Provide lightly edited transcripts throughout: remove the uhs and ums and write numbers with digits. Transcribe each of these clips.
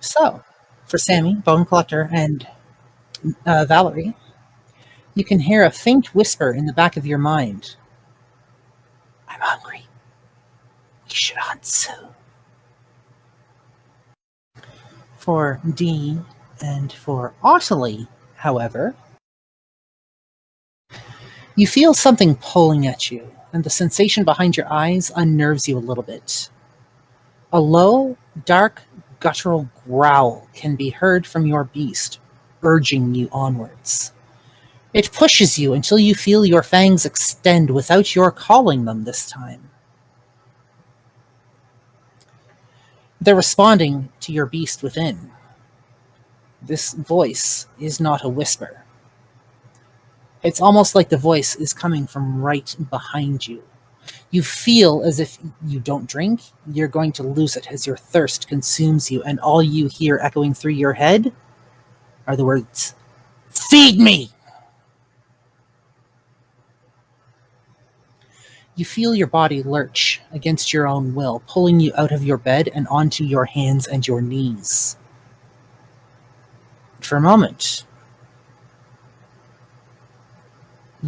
So, for Sammy, Bone Collector, and Valerie, you can hear a faint whisper in the back of your mind. I'm hungry. We should hunt soon. For Dee and for Ottilie, however, you feel something pulling at you, and the sensation behind your eyes unnerves you a little bit. A low, dark, guttural growl can be heard from your beast, urging you onwards. It pushes you until you feel your fangs extend without your calling them this time. They're responding to your beast within. This voice is not a whisper. It's almost like the voice is coming from right behind you. You feel as if you don't drink, you're going to lose it as your thirst consumes you, and all you hear echoing through your head are the words, "Feed me!" You feel your body lurch against your own will, pulling you out of your bed and onto your hands and your knees. For a moment,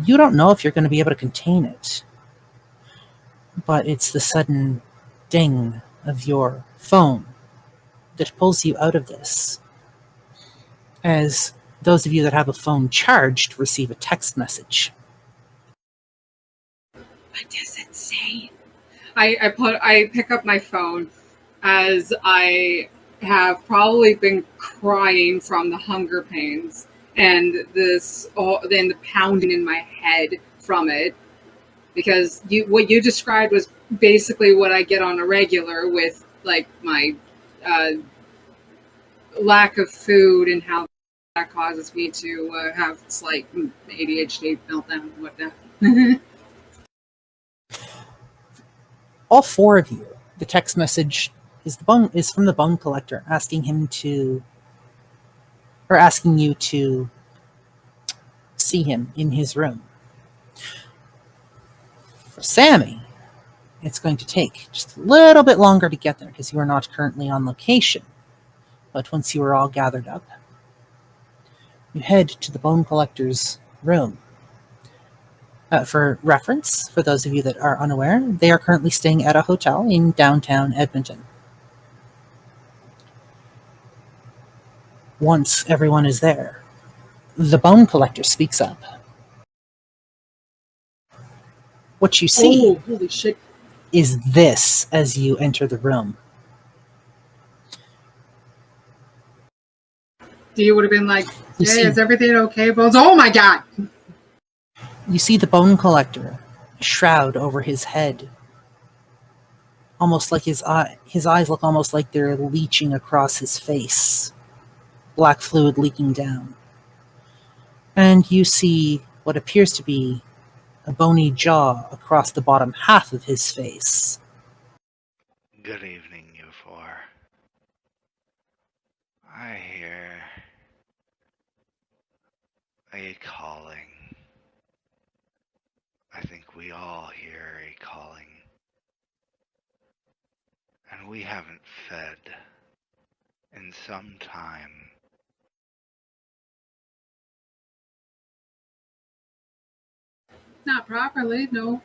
you don't know if you're going to be able to contain it, but it's the sudden ding of your phone that pulls you out of this. As those of you that have a phone charged receive a text message. What does it say? I pick up my phone as I have probably been crying from the hunger pains and then the pounding in my head from it, because what you described was basically what I get on a regular with like my uh, lack of food and how that causes me to have slight ADHD meltdown and whatnot. All four of you, the text message is from the Bone Collector, asking you to see him in his room. For Sammy, it's going to take just a little bit longer to get there because you are not currently on location. But once you are all gathered up, you head to the Bone Collector's room. For reference, for those of you that are unaware, they are currently staying at a hotel in downtown Edmonton. Once everyone is there, the Bone Collector speaks up. What you see Holy shit. is this as you enter the room. You would have been like, hey, is everything okay, Bones? Oh my god! You see the Bone Collector, a shroud over his head. Almost like his eyes look almost like they're leeching across his face. Black fluid leaking down. And you see what appears to be a bony jaw across the bottom half of his face. Good evening, you four. I hear a calling. I think we all hear a calling. And we haven't fed in some time. Not properly, no.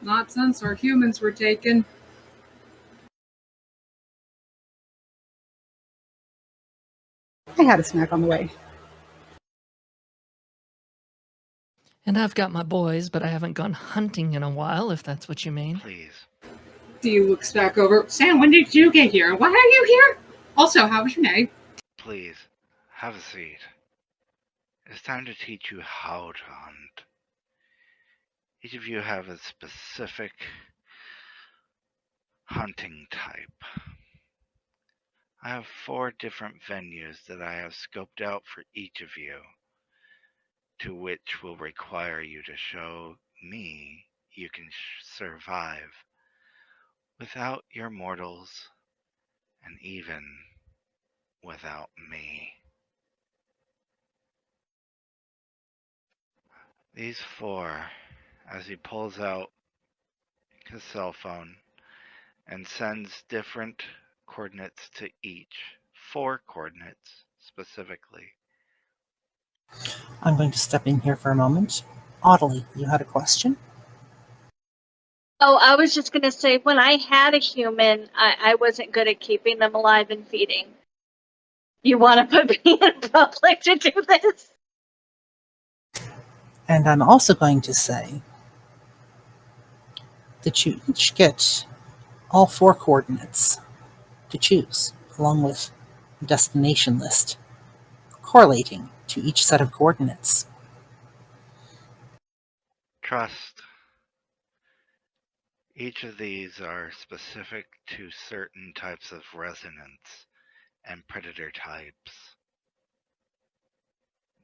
Not since our humans were taken. I had a snack on the way. And I've got my boys, but I haven't gone hunting in a while, if that's what you mean. Please. Dee looks back over. Sam, when did you get here? Why are you here? Also, how was your night? Please, have a seat. It's time to teach you how to hunt. Each of you have a specific hunting type. I have 4 different venues that I have scoped out for each of you, to which will require you to show me you can survive without your mortals and even without me. These 4, as he pulls out his cell phone and sends different coordinates to each. 4 coordinates specifically. I'm going to step in here for a moment. Audley, you had a question? Oh, I was just going to say, when I had a human, I wasn't good at keeping them alive and feeding. You want to put me in public to do this? And I'm also going to say that you each get all 4 coordinates to choose, along with a destination list correlating to each set of coordinates. Trust. Each of these are specific to certain types of resonance and predator types.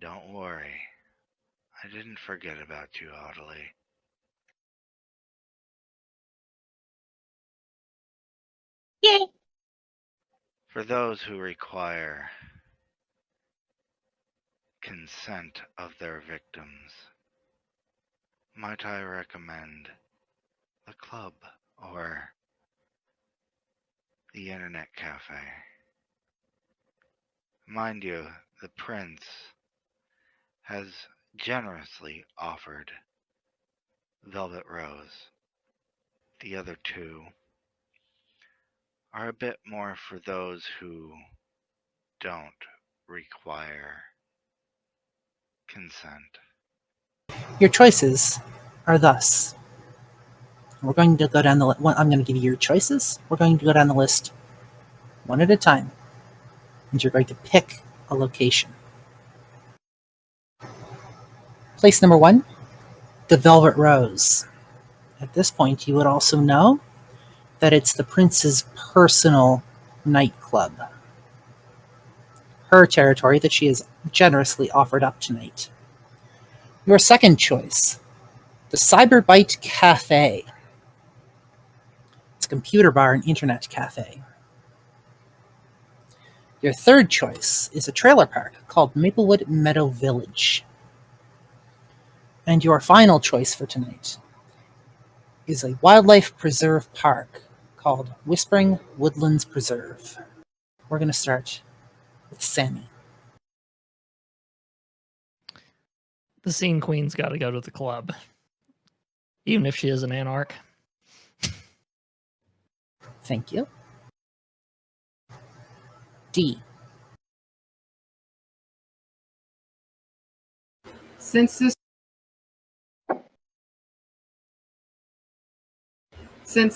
Don't worry. I didn't forget about you, Audley. Yay! For those who require consent of their victims, might I recommend the club or the internet cafe? Mind you, the prince has generously offered Velvet Rose. The other 2 are a bit more for those who don't require consent. Your choices are thus. We're going to go down the I'm going to give you your choices. We're going to go down the list one at a time. And you're going to pick a location. Place number 1, the Velvet Rose. At this point, you would also know that it's the prince's personal nightclub. Her territory that she has generously offered up tonight. Your second choice, the Cyberbyte Cafe. It's a computer bar and internet cafe. Your third choice is a trailer park called Maplewood Meadow Village. And your final choice for tonight is a wildlife preserve park called Whispering Woodlands Preserve. We're going to start with Sammy. The Scene Queen's got to go to the club, even if she is an anarch. Thank you. D. Since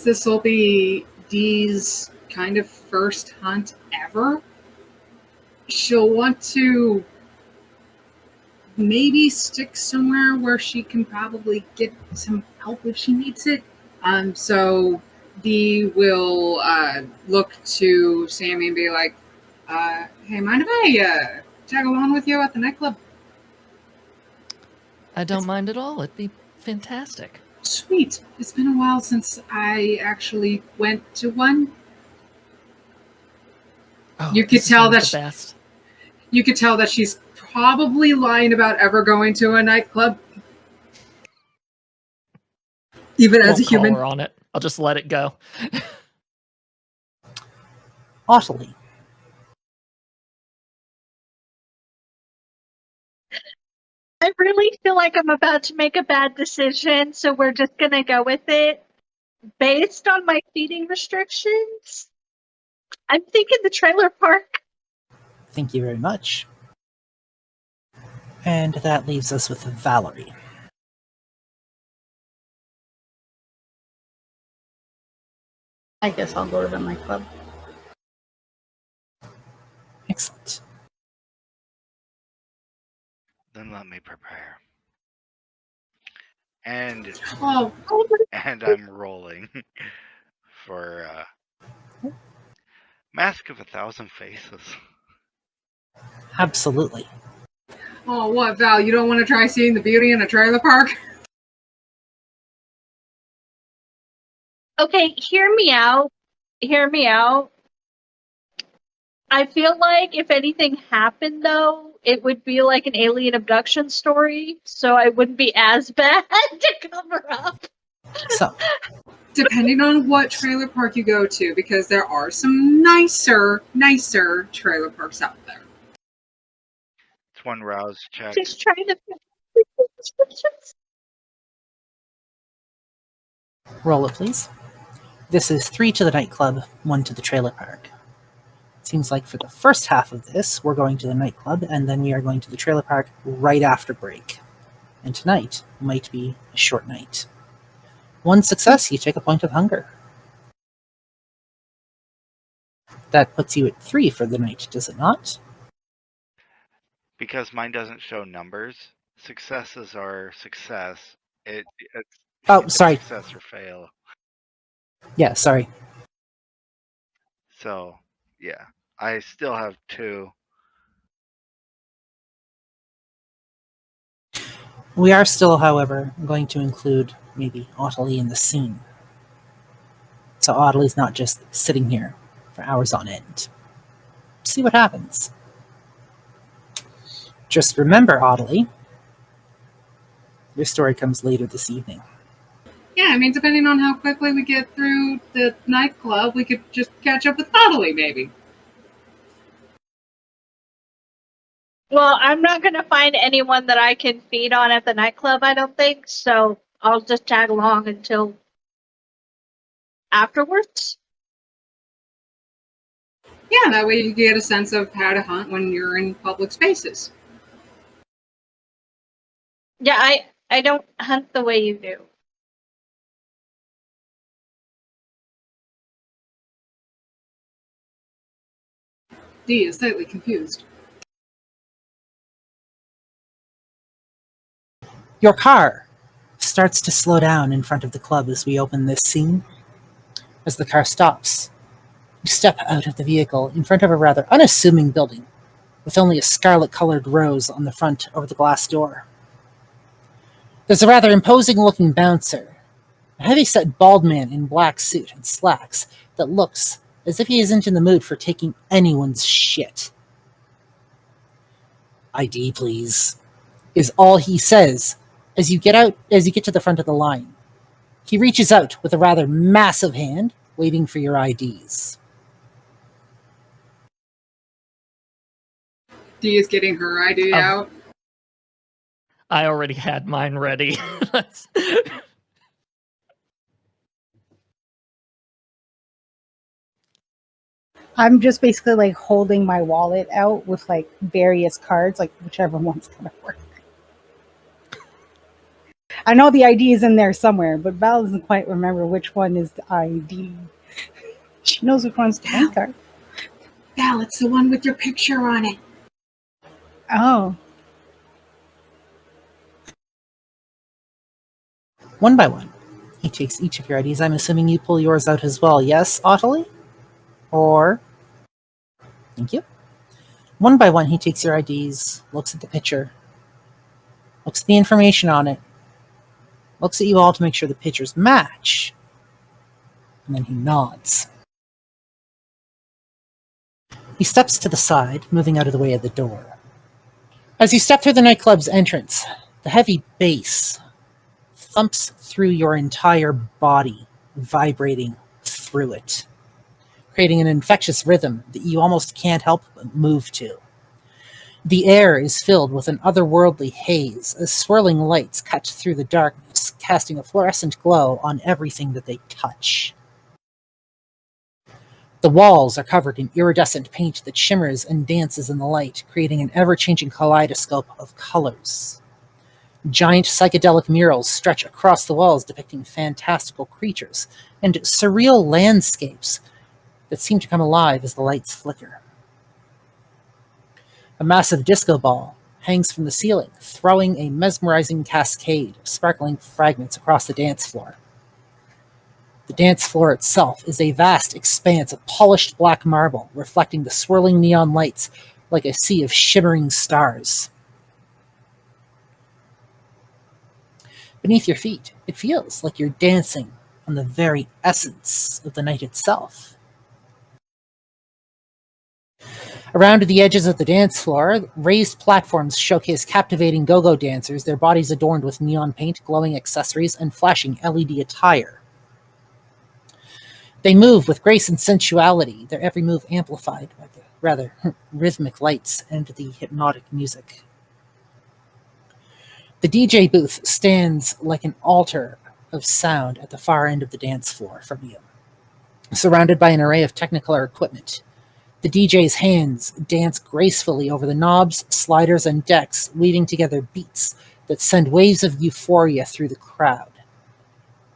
this will be Dee's kind of first hunt ever, she'll want to maybe stick somewhere where she can probably get some help if she needs it. So Dee will look to Sammy and be like, hey, mind if I tag along with you at the nightclub? I don't mind at all. It'd be fantastic. Sweet. It's been a while since I actually went to one. Oh, You could tell that the best. You could tell that she's probably lying about ever going to a nightclub. Even as a human. Call her on it. I'll just let it go. Ottilie. I really feel like I'm about to make a bad decision, so we're just going to go with it. Based on my feeding restrictions, I'm thinking the trailer park. Thank you very much. And that leaves us with Valerie. I guess I'll go to the nightclub. Excellent. Then let me prepare. And Oh, I'm rolling for Mask of 1,000 Faces. Absolutely. oh, what, Val? You don't want to try seeing the beauty in a trailer park? Okay, hear me out. Hear me out. I feel like if anything happened, though, it would be like an alien abduction story, so I wouldn't be as bad to cover up. So, Depending on what trailer park you go to, because there are some nicer trailer parks out there. It's one rouse check. Just trying to figure out descriptions. Roll it, please. This is 3 to the nightclub, 1 to the trailer park. It seems like for the first half of this, we're going to the nightclub, and then we are going to the trailer park right after break. And tonight might be a short night. 1 success, you take a point of hunger. That puts you at 3 for the night, does it not? Because mine doesn't show numbers, successes are success. It's Oh, sorry. success or fail. Yeah, sorry. So, yeah. I still have 2. We are still, however, going to include maybe Ottilie in the scene. So Ottilie's not just sitting here for hours on end. See what happens. Just remember, Ottilie, your story comes later this evening. Yeah, I mean, depending on how quickly we get through the nightclub, we could just catch up with Natalie, maybe. Well, I'm not going to find anyone that I can feed on at the nightclub, I don't think. So I'll just tag along until afterwards. Yeah, that way you get a sense of how to hunt when you're in public spaces. Yeah, I don't hunt the way you do. Dee is slightly confused. Your car starts to slow down in front of the club as we open this scene. As the car stops, you step out of the vehicle in front of a rather unassuming building, with only a scarlet-colored rose on the front over the glass door. There's a rather imposing-looking bouncer, a heavy-set bald man in black suit and slacks that looks as if he isn't in the mood for taking anyone's shit. ID, please, is all he says as you get to the front of the line. He reaches out with a rather massive hand, waiting for your IDs. Dee is getting her ID out. I already had mine ready. I'm just basically like holding my wallet out with like various cards, like whichever one's gonna work. I know the ID is in there somewhere, but Val doesn't quite remember which one is the ID. She knows which one's the bank card. Val, it's the one with your picture on it. Oh. One by one, he takes each of your IDs. I'm assuming you pull yours out as well. Yes, Ottilie? Or... Thank you. One by one, he takes your IDs, looks at the picture, looks at the information on it, looks at you all to make sure the pictures match, and then he nods. He steps to the side, moving out of the way of the door. As you step through the nightclub's entrance, the heavy bass thumps through your entire body, vibrating through it, creating an infectious rhythm that you almost can't help but move to. The air is filled with an otherworldly haze as swirling lights cut through the darkness, casting a fluorescent glow on everything that they touch. The walls are covered in iridescent paint that shimmers and dances in the light, creating an ever-changing kaleidoscope of colors. Giant psychedelic murals stretch across the walls depicting fantastical creatures and surreal landscapes that seem to come alive as the lights flicker. A massive disco ball hangs from the ceiling, throwing a mesmerizing cascade of sparkling fragments across the dance floor. The dance floor itself is a vast expanse of polished black marble, reflecting the swirling neon lights like a sea of shimmering stars. Beneath your feet, it feels like you're dancing on the very essence of the night itself. Around the edges of the dance floor, raised platforms showcase captivating go-go dancers, their bodies adorned with neon paint, glowing accessories, and flashing LED attire. They move with grace and sensuality, their every move amplified by the rather rhythmic lights and the hypnotic music. The DJ booth stands like an altar of sound at the far end of the dance floor from you, surrounded by an array of Technicolor equipment. The DJ's hands dance gracefully over the knobs, sliders, and decks, weaving together beats that send waves of euphoria through the crowd.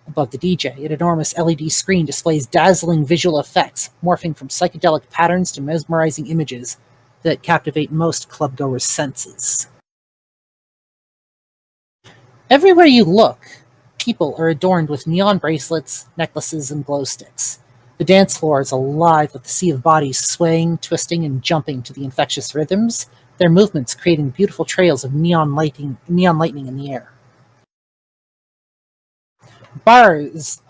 Above the DJ, an enormous LED screen displays dazzling visual effects, morphing from psychedelic patterns to mesmerizing images that captivate most clubgoers' senses. Everywhere you look, people are adorned with neon bracelets, necklaces, and glow sticks. The dance floor is alive with the sea of bodies swaying, twisting, and jumping to the infectious rhythms, their movements creating beautiful trails of neon lightning in the air. Bars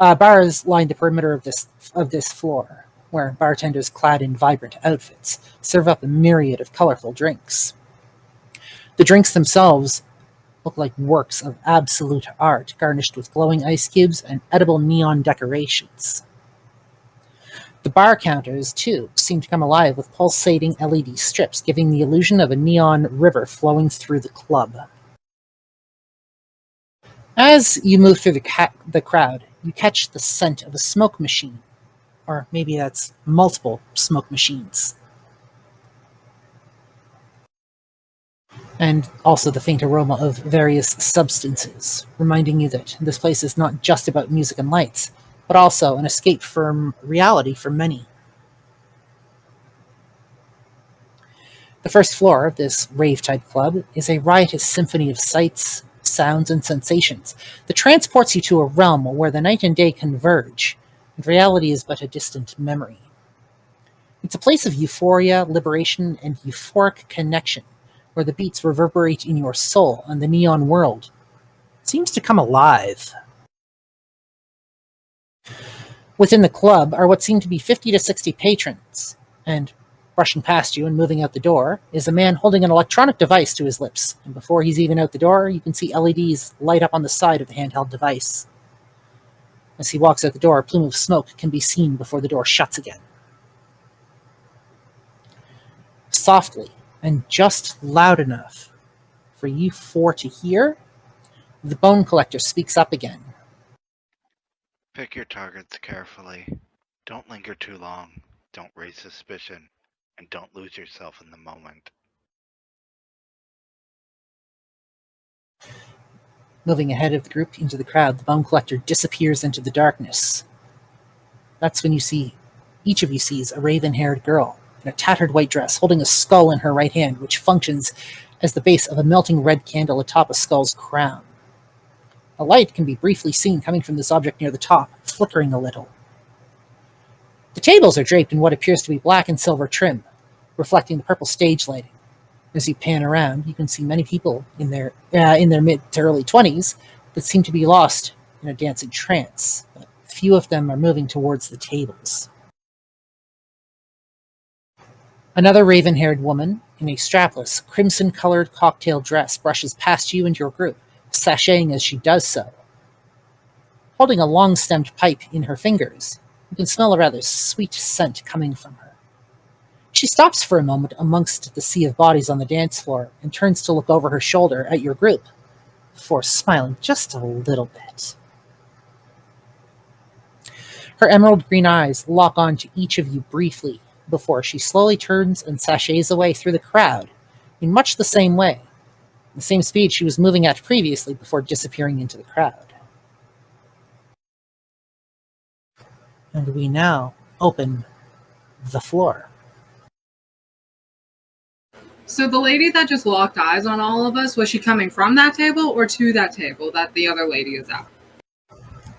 line the perimeter of this floor, where bartenders clad in vibrant outfits serve up a myriad of colorful drinks. The drinks themselves look like works of absolute art, garnished with glowing ice cubes and edible neon decorations. The bar counters, too, seem to come alive with pulsating LED strips, giving the illusion of a neon river flowing through the club. As you move through the crowd, you catch the scent of a smoke machine, or maybe that's multiple smoke machines. And also the faint aroma of various substances, reminding you that this place is not just about music and lights, but also an escape from reality for many. The first floor of this rave-type club is a riotous symphony of sights, sounds, and sensations that transports you to a realm where the night and day converge, and reality is but a distant memory. It's a place of euphoria, liberation, and euphoric connection, where the beats reverberate in your soul and the neon world seems to come alive. Within the club are what seem to be 50 to 60 patrons, and brushing past you and moving out the door is a man holding an electronic device to his lips, and before he's even out the door, you can see LEDs light up on the side of the handheld device. As he walks out the door, a plume of smoke can be seen before the door shuts again. Softly, and just loud enough for you four to hear, the bone collector speaks up again. Pick your targets carefully. Don't linger too long. Don't raise suspicion. And don't lose yourself in the moment. Moving ahead of the group into the crowd, the bone collector disappears into the darkness. That's when each of you sees a raven-haired girl in a tattered white dress, holding a skull in her right hand, which functions as the base of a melting red candle atop a skull's crown. A light can be briefly seen coming from this object near the top, flickering a little. The tables are draped in what appears to be black and silver trim, reflecting the purple stage lighting. As you pan around, you can see many people in their mid to early 20s that seem to be lost in a dancing trance, but few of them are moving towards the tables. Another raven-haired woman in a strapless, crimson-colored cocktail dress brushes past you and your group, sashaying as she does so. Holding a long-stemmed pipe in her fingers, you can smell a rather sweet scent coming from her. She stops for a moment amongst the sea of bodies on the dance floor and turns to look over her shoulder at your group, before smiling just a little bit. Her emerald green eyes lock on to each of you briefly before she slowly turns and sashays away through the crowd in much the same way, the same speed she was moving at previously before disappearing into the crowd. And we now open the floor. So the lady that just locked eyes on all of us, was she coming from that table or to that table that the other lady is at?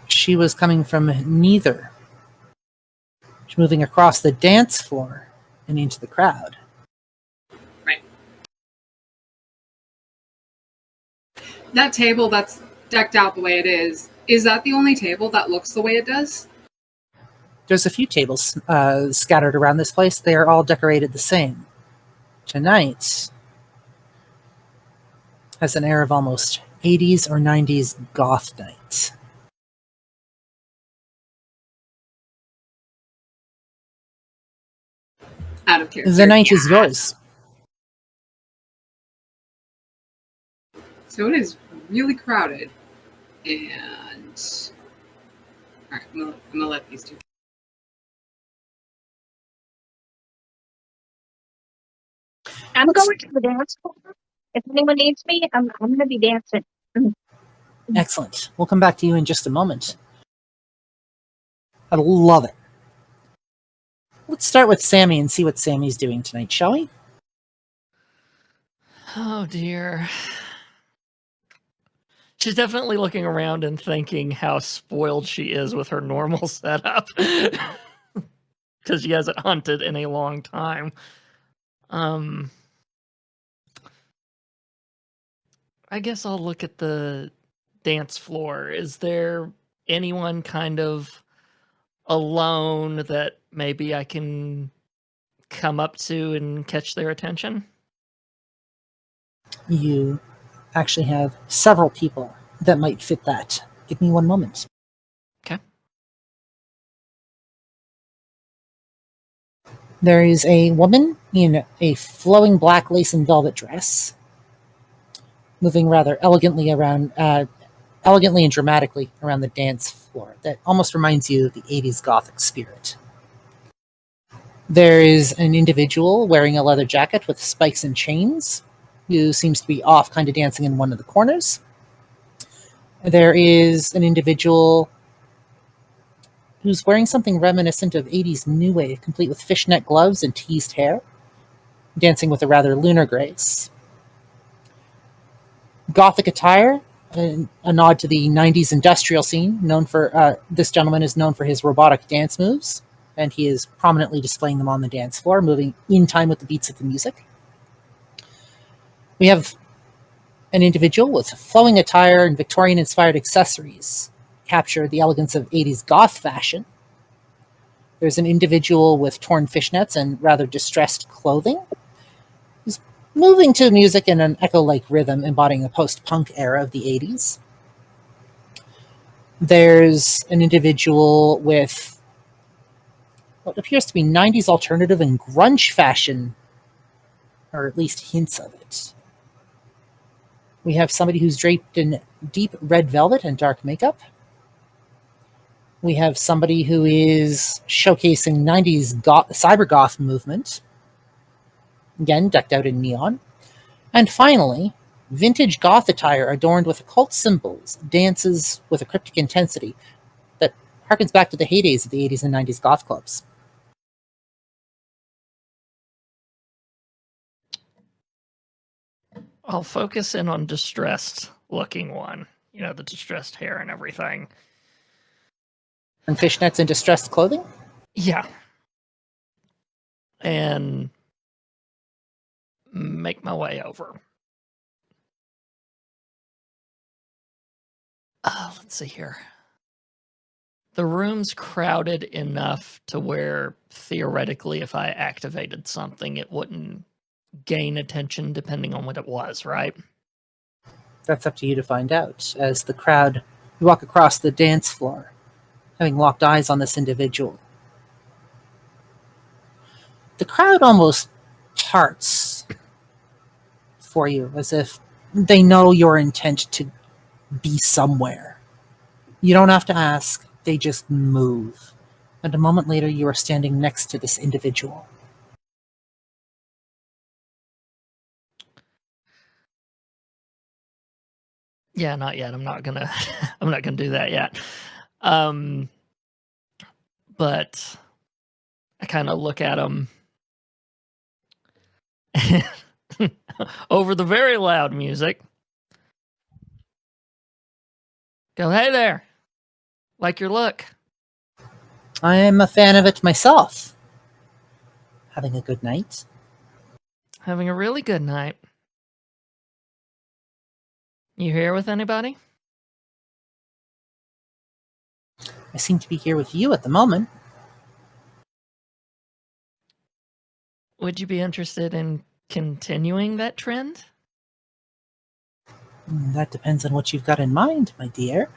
She was coming from neither. She's moving across the dance floor and into the crowd. Right. That table that's decked out the way it is that the only table that looks the way it does? There's a few tables scattered around this place. They are all decorated the same. Tonight has an air of almost 80s or 90s goth night. Out of character. The night is Yes. yours. So it is really crowded. And all right, I'm gonna let these two. I'm going to the dance floor. If anyone needs me, I'm going to be dancing. Excellent. We'll come back to you in just a moment. I love it. Let's start with Sammy and see what Sammy's doing tonight, shall we? Oh dear. She's definitely looking around and thinking how spoiled she is with her normal setup. Because she hasn't hunted in a long time. I guess I'll look at the dance floor. Is there anyone kind of alone that maybe I can come up to and catch their attention? You actually have several people that might fit that. Give me one moment. Okay. There is a woman in a flowing black lace and velvet dress, moving rather elegantly and dramatically around the dance floor. That almost reminds you of the 80s Gothic spirit. There is an individual wearing a leather jacket with spikes and chains, who seems to be off kind of dancing in one of the corners. There is an individual who's wearing something reminiscent of 80s new wave, complete with fishnet gloves and teased hair, dancing with a rather lunar grace. Gothic attire, a nod to the 90s industrial scene. This gentleman is known for his robotic dance moves, and he is prominently displaying them on the dance floor, moving in time with the beats of the music. We have an individual with flowing attire and Victorian-inspired accessories capture the elegance of 80s goth fashion. There's an individual with torn fishnets and rather distressed clothing. He's moving to music in an echo-like rhythm, embodying a post-punk era of the 80s. There's an individual with what appears to be 90s alternative and grunge fashion, or at least hints of it. We have somebody who's draped in deep red velvet and dark makeup. We have somebody who is showcasing 90s cyber goth movement, again decked out in neon. And finally, vintage goth attire adorned with occult symbols, dances with a cryptic intensity that harkens back to the heydays of the 80s and 90s goth clubs. I'll focus in on distressed looking one. You know, the distressed hair and everything. And fishnets and distressed clothing? Yeah. And make my way over. Let's see here. The room's crowded enough to where, theoretically, if I activated something, it wouldn't gain attention depending on what it was, right? That's up to you to find out. As the crowd, you walk across the dance floor, having locked eyes on this individual. The crowd almost parts for you, as if they know your intent to be somewhere. You don't have to ask, they just move. And a moment later, you are standing next to this individual. Yeah, not yet. I'm not gonna do that yet. But I kind of look at him over the very loud music. Go, hey there. Like your look. I am a fan of it myself. Having a good night? Having a really good night. You here with anybody? I seem to be here with you at the moment. Would you be interested in continuing that trend? That depends on what you've got in mind, my dear.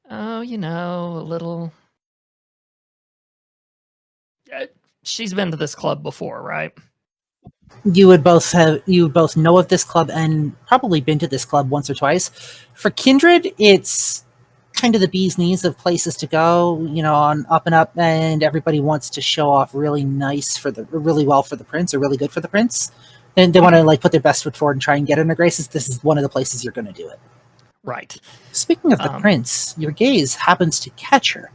Oh, you know, a little... she's been to this club before, right? You would both know of this club and probably been to this club once or twice. For Kindred, it's kind of the bee's knees of places to go, on up and up, and everybody wants to show off really well for the prince, or really good for the prince. And they want to put their best foot forward and try and get in their graces. This is one of the places you're going to do it. Right. Speaking of the prince, your gaze happens to catch her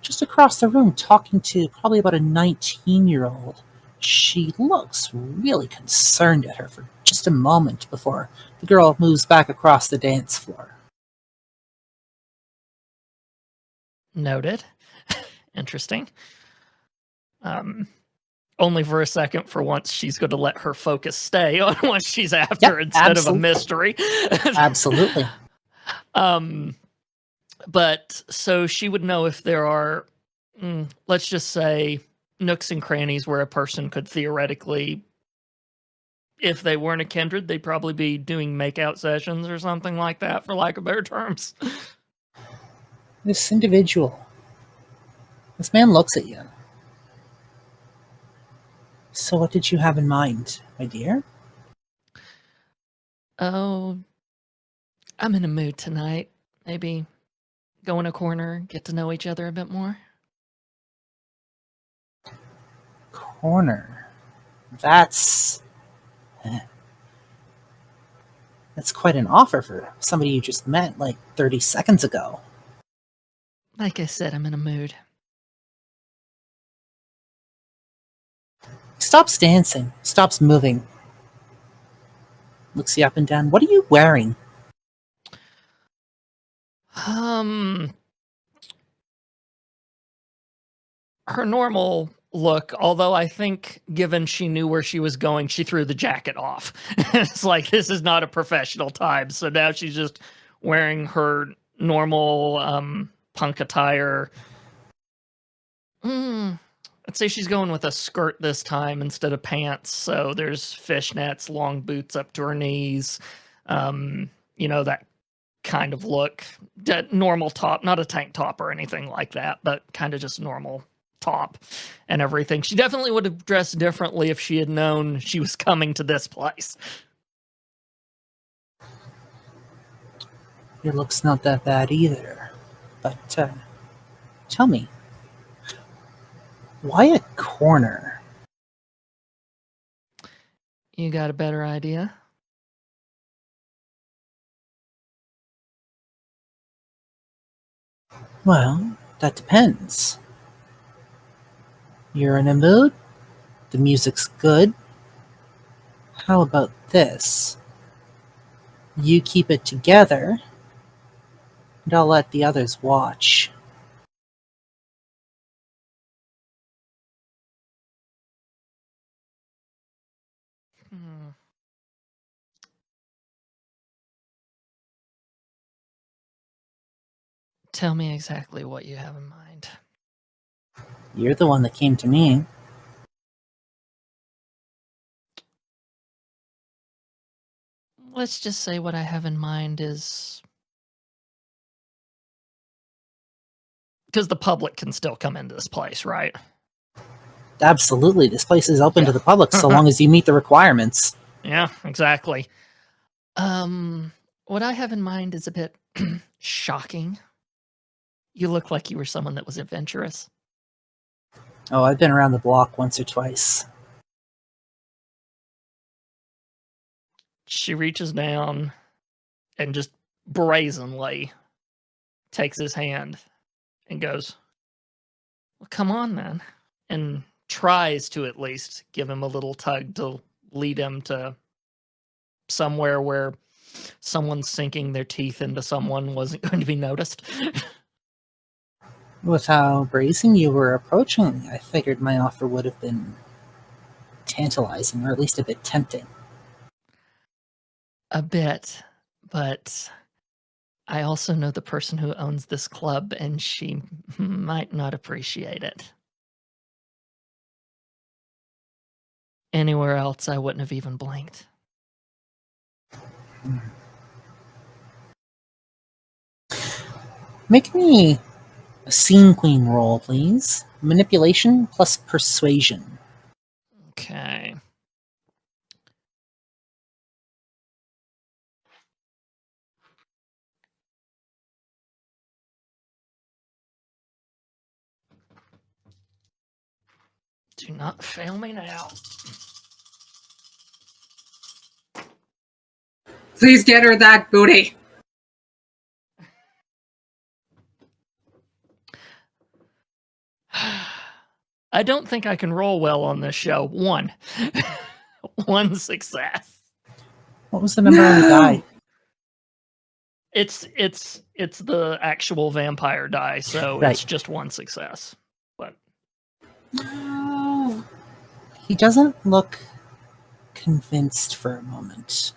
just across the room, talking to probably about a 19-year-old. She looks really concerned at her for just a moment before the girl moves back across the dance floor. Noted. Interesting. Only for a second. For once, she's going to let her focus stay on what she's after instead of a mystery. Absolutely. But so she would know if there are, let's just say, nooks and crannies where a person could theoretically, if they weren't a kindred, they'd probably be doing makeout sessions or something like that, for lack of better terms. This man looks at you. So what did you have in mind, my dear? Oh, I'm in a mood tonight. Maybe go in a corner, get to know each other a bit more. Corner. That's quite an offer for somebody you just met 30 seconds ago. Like I said, I'm in a mood. Stops dancing, stops moving. Looks you up and down. What are you wearing? Her normal look, although I think given she knew where she was going, she threw the jacket off. It's like, this is not a professional time. So now she's just wearing her normal punk attire. I'd say she's going with a skirt this time instead of pants. So there's fishnets, long boots up to her knees. That kind of look. Normal top, not a tank top or anything like that, but kind of just normal top and everything. She definitely would have dressed differently if she had known she was coming to this place. Your look's not that bad either. But tell me, why a corner? You got a better idea? Well, that depends. You're in a mood? The music's good? How about this? You keep it together, and I'll let the others watch. Tell me exactly what you have in mind. You're the one that came to me. Let's just say what I have in mind is... because the public can still come into this place, right? Absolutely. This place is open to the public so long as you meet the requirements. Yeah, exactly. What I have in mind is a bit shocking. You look like you were someone that was adventurous. Oh, I've been around the block once or twice. She reaches down and just brazenly takes his hand and goes, well, come on, man. And tries to at least give him a little tug to lead him to somewhere where someone sinking their teeth into someone wasn't going to be noticed. With how brazen you were approaching me, I figured my offer would have been tantalizing, or at least a bit tempting. A bit, but I also know the person who owns this club, and she might not appreciate it. Anywhere else, I wouldn't have even blinked. Make me a scene queen roll, please. Manipulation plus persuasion. Okay. Do not fail me now. Please get her that booty. I don't think I can roll well on this show. 1. 1 success. What was the number on the die? It's the actual vampire die, so Right. it's just 1 success. But He doesn't look convinced for a moment.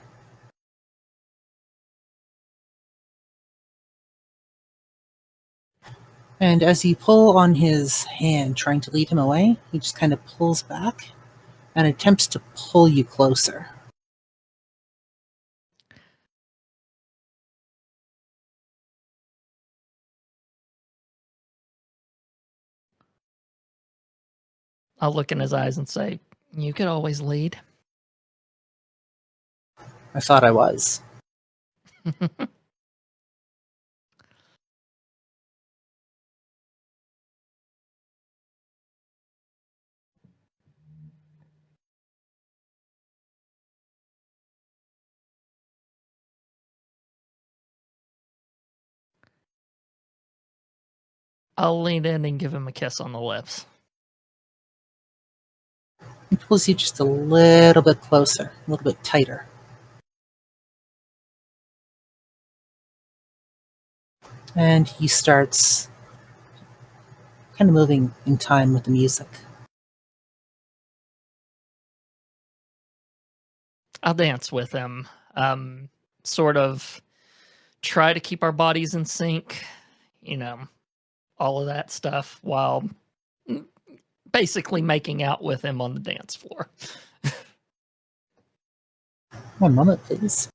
And as you pull on his hand, trying to lead him away, he just kind of pulls back and attempts to pull you closer. I'll look in his eyes and say, "You could always lead." I thought I was. I'll lean in and give him a kiss on the lips. He pulls you just a little bit closer, a little bit tighter. And he starts kind of moving in time with the music. I'll dance with him. Sort of try to keep our bodies in sync, all of that stuff, while basically making out with him on the dance floor. One moment, please.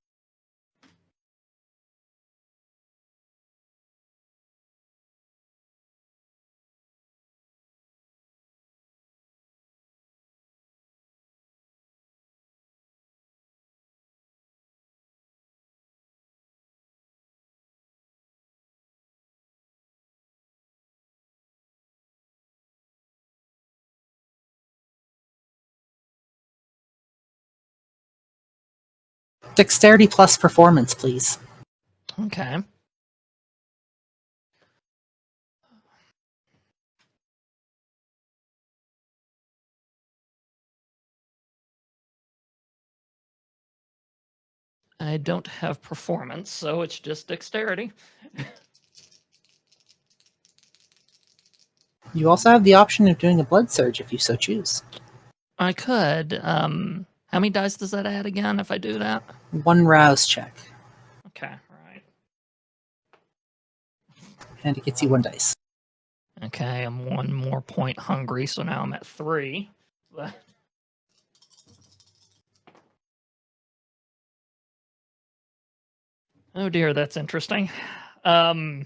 Dexterity plus performance, please. Okay. I don't have performance, so it's just dexterity. You also have the option of doing a blood surge if you so choose. I could. How many dice does that add again if I do that? 1 rouse check, Okay, right. and it gets you 1 dice. Okay, I'm 1 more point hungry, so now I'm at 3. Oh dear, that's interesting. 2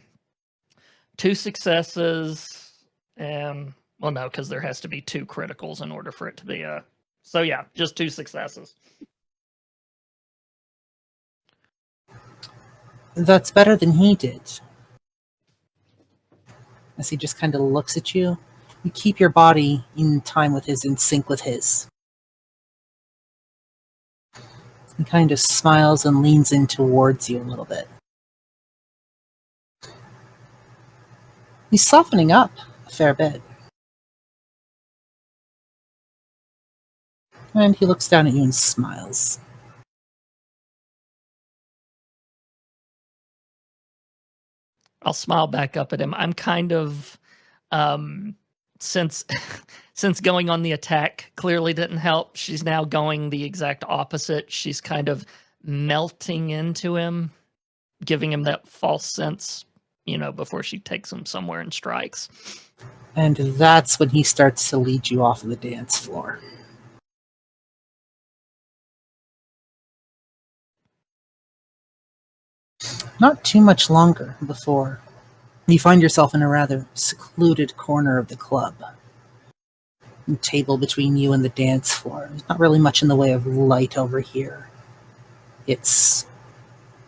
successes, and well, no, because there has to be 2 criticals in order for it to be a. So yeah, just 2 successes. That's better than he did. As he just kind of looks at you, you keep your body in time with his, in sync with his. He kind of smiles and leans in towards you a little bit. He's softening up a fair bit. And he looks down at you and smiles. I'll smile back up at him. I'm kind of, since going on the attack clearly didn't help, she's now going the exact opposite. She's kind of melting into him, giving him that false sense, before she takes him somewhere and strikes. And that's when he starts to lead you off of the dance floor. Not too much longer before you find yourself in a rather secluded corner of the club. table between you and the dance floor. There's not really much in the way of light over here. It's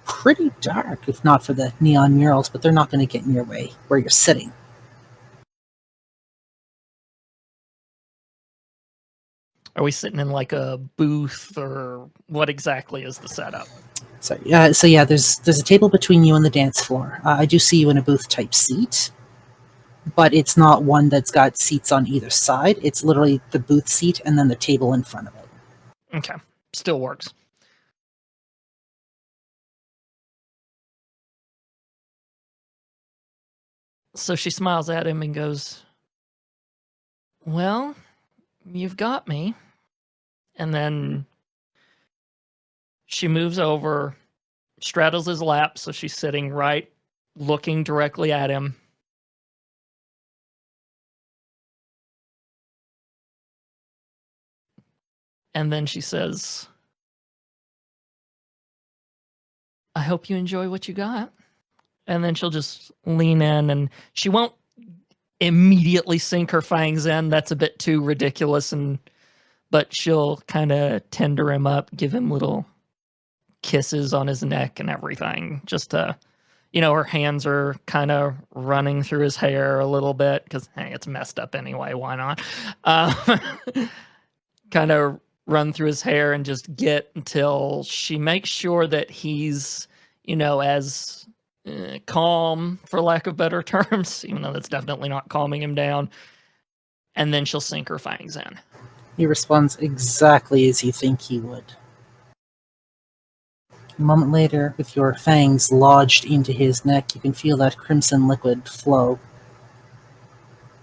pretty dark, if not for the neon murals, but they're not going to get in your way where you're sitting. Are we sitting in like a booth, or what exactly is the setup? So yeah, there's a table between you and the dance floor. I do see you in a booth type seat, but it's not one that's got seats on either side. It's literally the booth seat and then the table in front of it. Okay, still works. So she smiles at him and goes, "Well, you've got me." And then she moves over, straddles his lap, so she's sitting right, looking directly at him. And then she says, "I hope you enjoy what you got." And then she'll just lean in, and she won't immediately sink her fangs in. That's a bit too ridiculous. But she'll kind of tender him up, give him little kisses on his neck and everything. Just to, her hands are kind of running through his hair a little bit because, hey, it's messed up anyway. Why not? Kind of run through his hair and just get until she makes sure that he's, as calm, for lack of better terms, even though that's definitely not calming him down. And then she'll sink her fangs in. He responds exactly as you think he would. A moment later, with your fangs lodged into his neck, you can feel that crimson liquid flow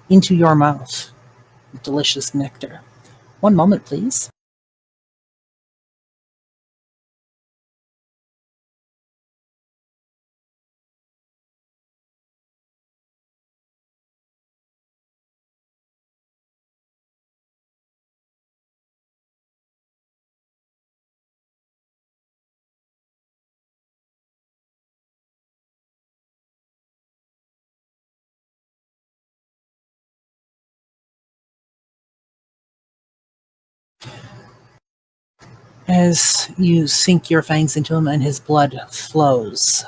into your mouth. Delicious nectar. One moment, please. As you sink your fangs into him and his blood flows,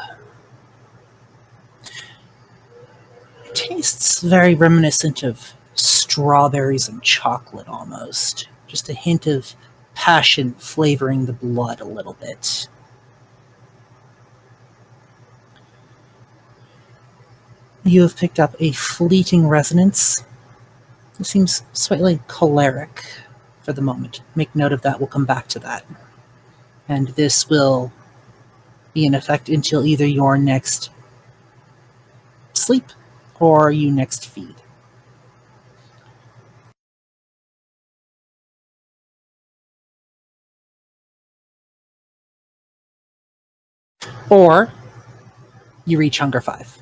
it tastes very reminiscent of strawberries and chocolate almost. Just a hint of passion flavoring the blood a little bit. You have picked up a fleeting resonance. It seems slightly choleric for the moment. Make note of that. We'll come back to that. And this will be in effect until either your next sleep or you next feed. Or you reach Hunger 5.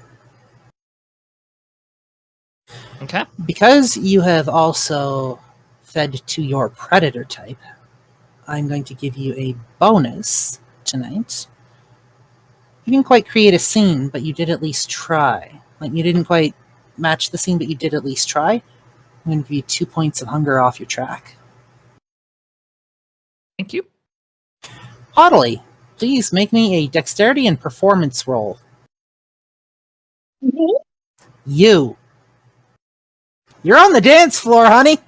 Okay. Because you have also fed to your predator type, I'm going to give you a bonus tonight. You didn't quite create a scene, but you did at least try. Like, you didn't quite match the scene, but you did at least try. I'm going to give you 2 points of hunger off your track. Thank you. Audley, please make me a dexterity and performance roll. Me? You. You're on the dance floor, honey.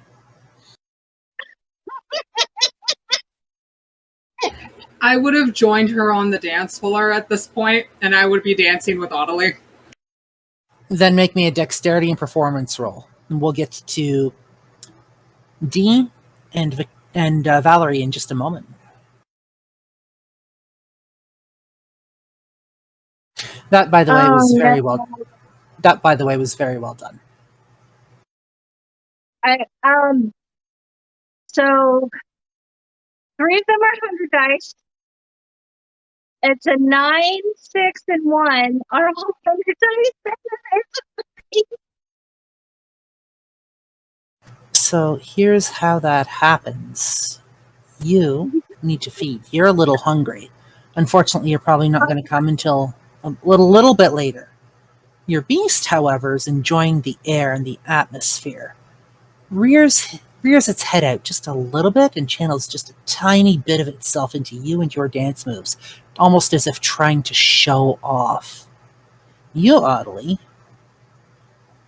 I would have joined her on the dance floor at this point, and I would be dancing with Audley. Then make me a dexterity and performance roll. And we'll get to Dee and Valerie in just a moment. That, by the way, was very well. That, by the way, was very well done. So 3 of them are 100 dice. It's a 9, 6, and 1 are all 100 dice. So here's how that happens. You need to feed. You're a little hungry. Unfortunately, you're probably not going to come until a little bit later. Your beast, however, is enjoying the air and the atmosphere. Rears rears its head out just a little bit and channels just a tiny bit of itself into you and your dance moves, almost as if trying to show off. You, oddly,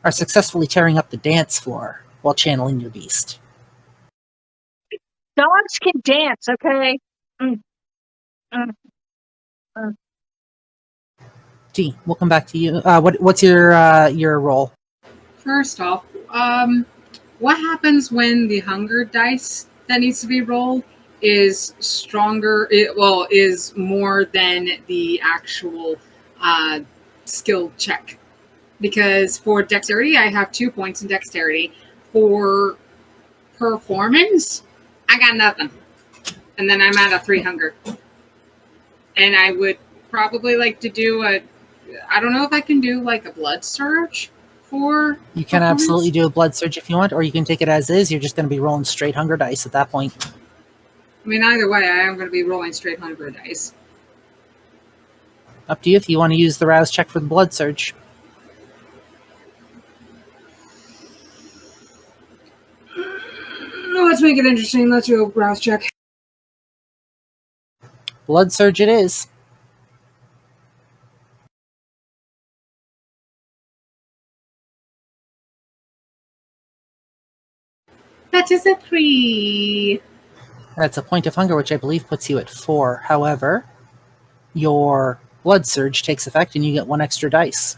are successfully tearing up the dance floor while channeling your beast. Dogs can dance, okay? Mm, mm, mm. T, we'll come back to you. What's your role? First off, what happens when the hunger dice that needs to be rolled is stronger? Is more than the actual skill check. Because for dexterity, I have 2 points in dexterity. For performance, I got nothing. And then I'm at a 3 hunger. And I would probably like to do I don't know if I can do like a blood surge for You can performance. absolutely do a blood surge if you want, or you can take it as is. You're just going to be rolling straight hunger dice at that point. I mean, either way, I am going to be rolling straight hunger dice. Up to you if you want to use the rouse check for the blood surge. Let's make it interesting. Let's do a browse check. Blood surge it is. That is a 3. That's a point of hunger, which I believe puts you at 4. However, your blood surge takes effect and you get 1 extra dice.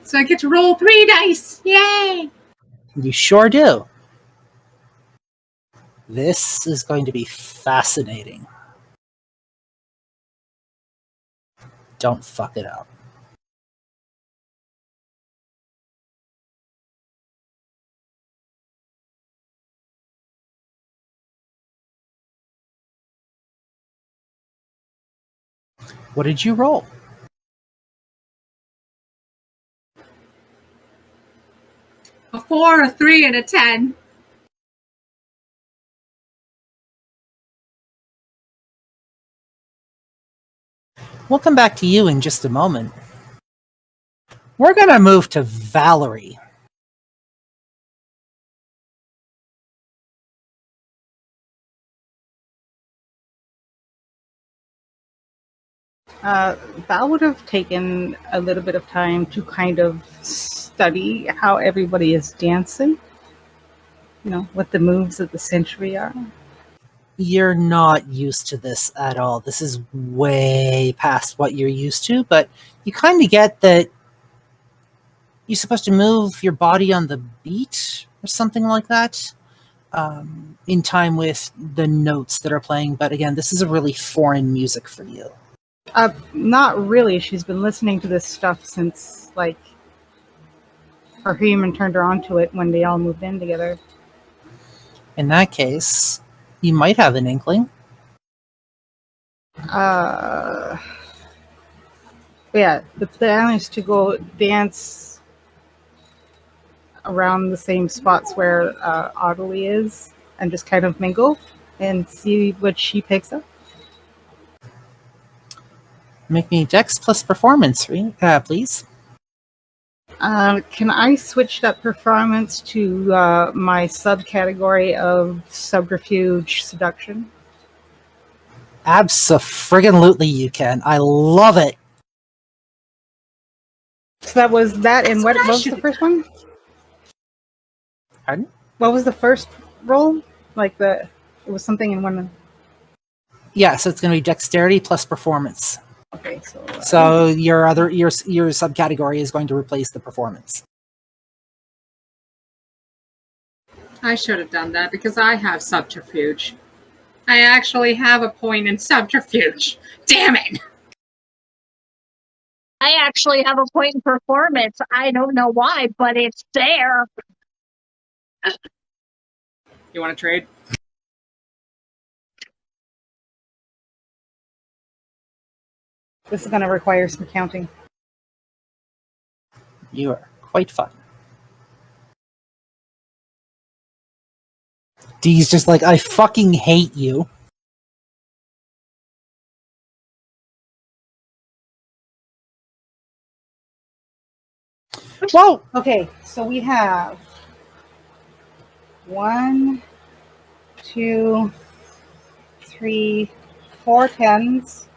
So I get to roll 3 dice. Yay! You sure do. This is going to be fascinating. Don't fuck it up. What did you roll? A 4, a 3, and a 10. We'll come back to you in just a moment. We're going to move to Valerie. Val would have taken a little bit of time to kind of study how everybody is dancing. You know, what the moves of the century are. You're not used to this at all. This is way past what you're used to, but you kind of get that you're supposed to move your body on the beat or something like that, in time with the notes that are playing. But again, this is a really foreign music for you. Not really. She's been listening to this stuff since, like, her human turned her onto it when they all moved in together. In that case, you might have an inkling. Yeah, the plan is to go dance around the same spots where Audley is and just kind of mingle and see what she picks up. Make me Dex plus performance, please. Can I switch that performance to my subcategory of subterfuge seduction? Abso-friggin-lutely you can. I love it. So that was that, and what was the first one? Pardon? What was the first roll? It was something in one. Yeah, so it's going to be dexterity plus performance. Okay, So your subcategory is going to replace the performance. I should have done that because I have subterfuge. I actually have a point in subterfuge. Damn it! I actually have a point in performance. I don't know why, but it's there. You want to trade? this is going to require some counting. You are quite fun. Dee's just like, I fucking hate you. Whoa! Okay, so we have 1, 2, 3, 4 tens.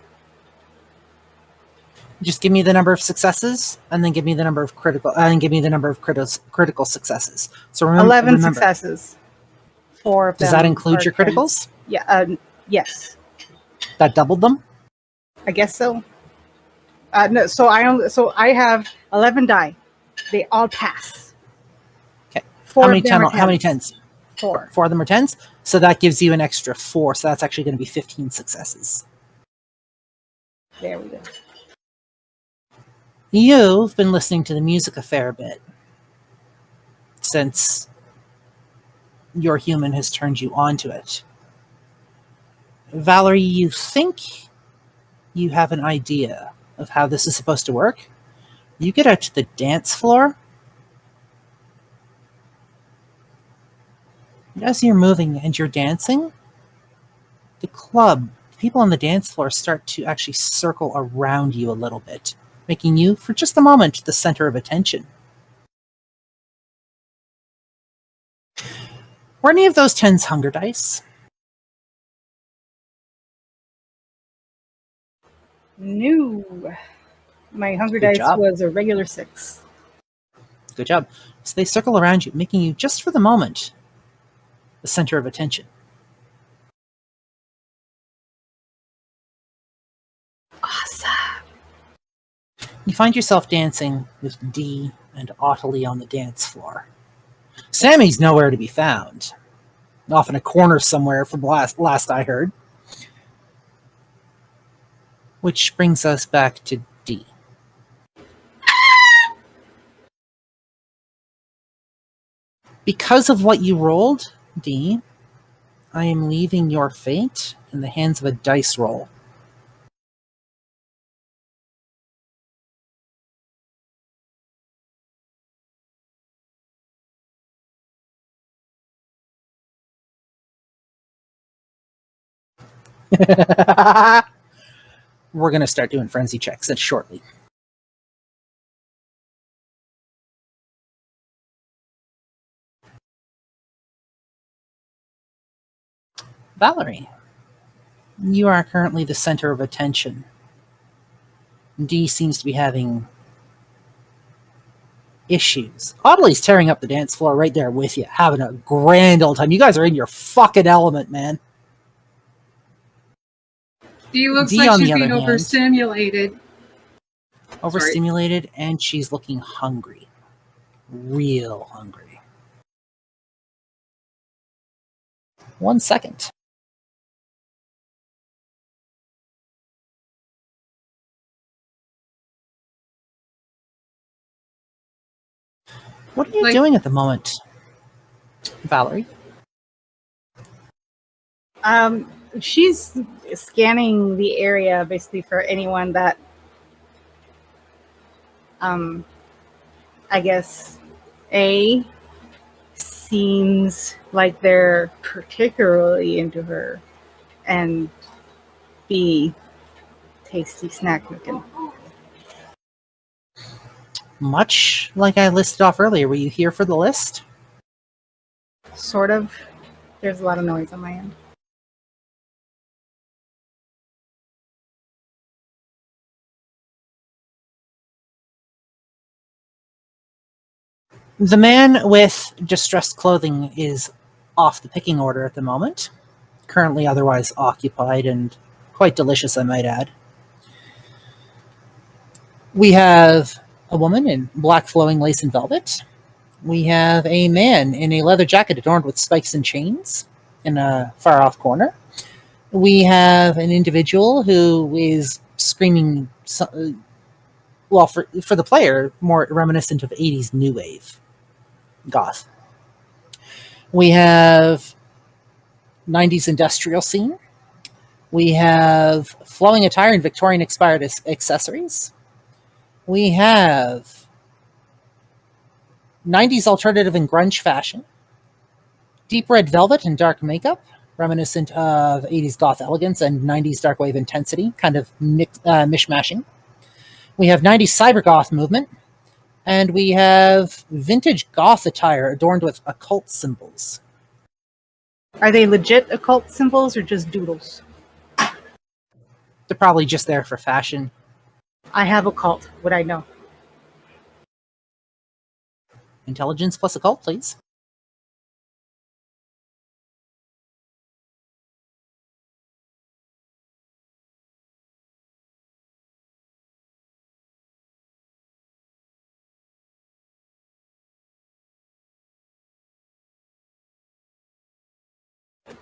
Just give me the number of successes, and then give me the number of critical successes. So 11 remember, successes. 4 of does them that include are your tens. criticals? Yeah. Yes. That doubled them. I guess so. No. So I have 11 die. They all pass. Okay. 4 How many of them are How many tens? tens? 4. 4 of them are tens. So that gives you an extra 4. So that's actually going to be 15 successes. There we go. You've been listening to the music a fair bit since your human has turned you onto it. Valerie, you think you have an idea of how this is supposed to work. You get out to the dance floor. As you're moving and you're dancing, the people on the dance floor start to actually circle around you a little bit, making you, for just a moment, the center of attention. Were any of those tens hunger dice? No. My hunger Good dice job. was a regular 6. Good job. So they circle around you, making you, just for the moment, the center of attention. Awesome. You find yourself dancing with Dee and Ottilie on the dance floor. Sammy's nowhere to be found. Off in a corner somewhere from last I heard. Which brings us back to Dee. Because of what you rolled, Dee, I am leaving your fate in the hands of a dice roll. We're going to start doing frenzy checks shortly. Valerie, you are currently the center of attention. Dee seems to be having issues. Audley's tearing up the dance floor right there with you, having a grand old time. You guys are in your fucking element, man. Dee looks Dee, like on she's the other being hand, overstimulated. Overstimulated, and she's looking hungry. Real hungry. 1 second. What are you doing at the moment, Valerie? She's scanning the area basically for anyone that, I guess, A, seems like they're particularly into her, and B, tasty snack cooking. Much like I listed off earlier, were you here for the list? Sort of. There's a lot of noise on my end. The man with distressed clothing is off the picking order at the moment, currently otherwise occupied and quite delicious, I might add. We have a woman in black flowing lace and velvet. We have a man in a leather jacket adorned with spikes and chains in a far off corner. We have an individual who is screaming, well, for the player, more reminiscent of 80s new wave goth. We have 90s industrial scene. We have flowing attire and Victorian expired accessories. We have 90s alternative and grunge fashion. Deep red velvet and dark makeup, reminiscent of 80s goth elegance and 90s dark wave intensity, kind of mishmashing. We have 90s cyber goth movement, And we have vintage goth attire adorned with occult symbols. Are they legit occult symbols or just doodles? They're probably just there for fashion. I have occult. Would I know? Intelligence plus occult, please.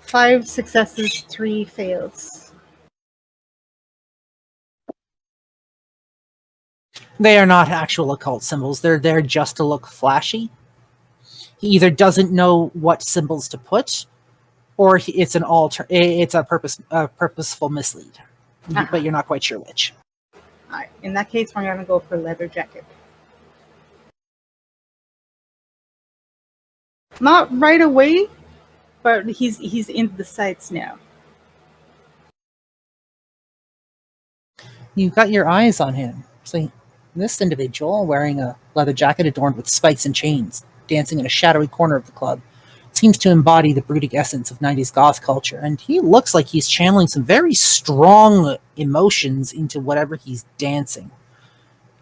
Five successes, 3 fails. They are not actual occult symbols. They're there just to look flashy. He either doesn't know what symbols to put, or it's a purposeful mislead. But you're not quite sure which. Alright, in that case, I'm going to go for leather jacket. Not right away, but he's in the sights now. You've got your eyes on him. So this individual, wearing a leather jacket adorned with spikes and chains, dancing in a shadowy corner of the club, seems to embody the brooding essence of 90s goth culture, and he looks like he's channeling some very strong emotions into whatever he's dancing.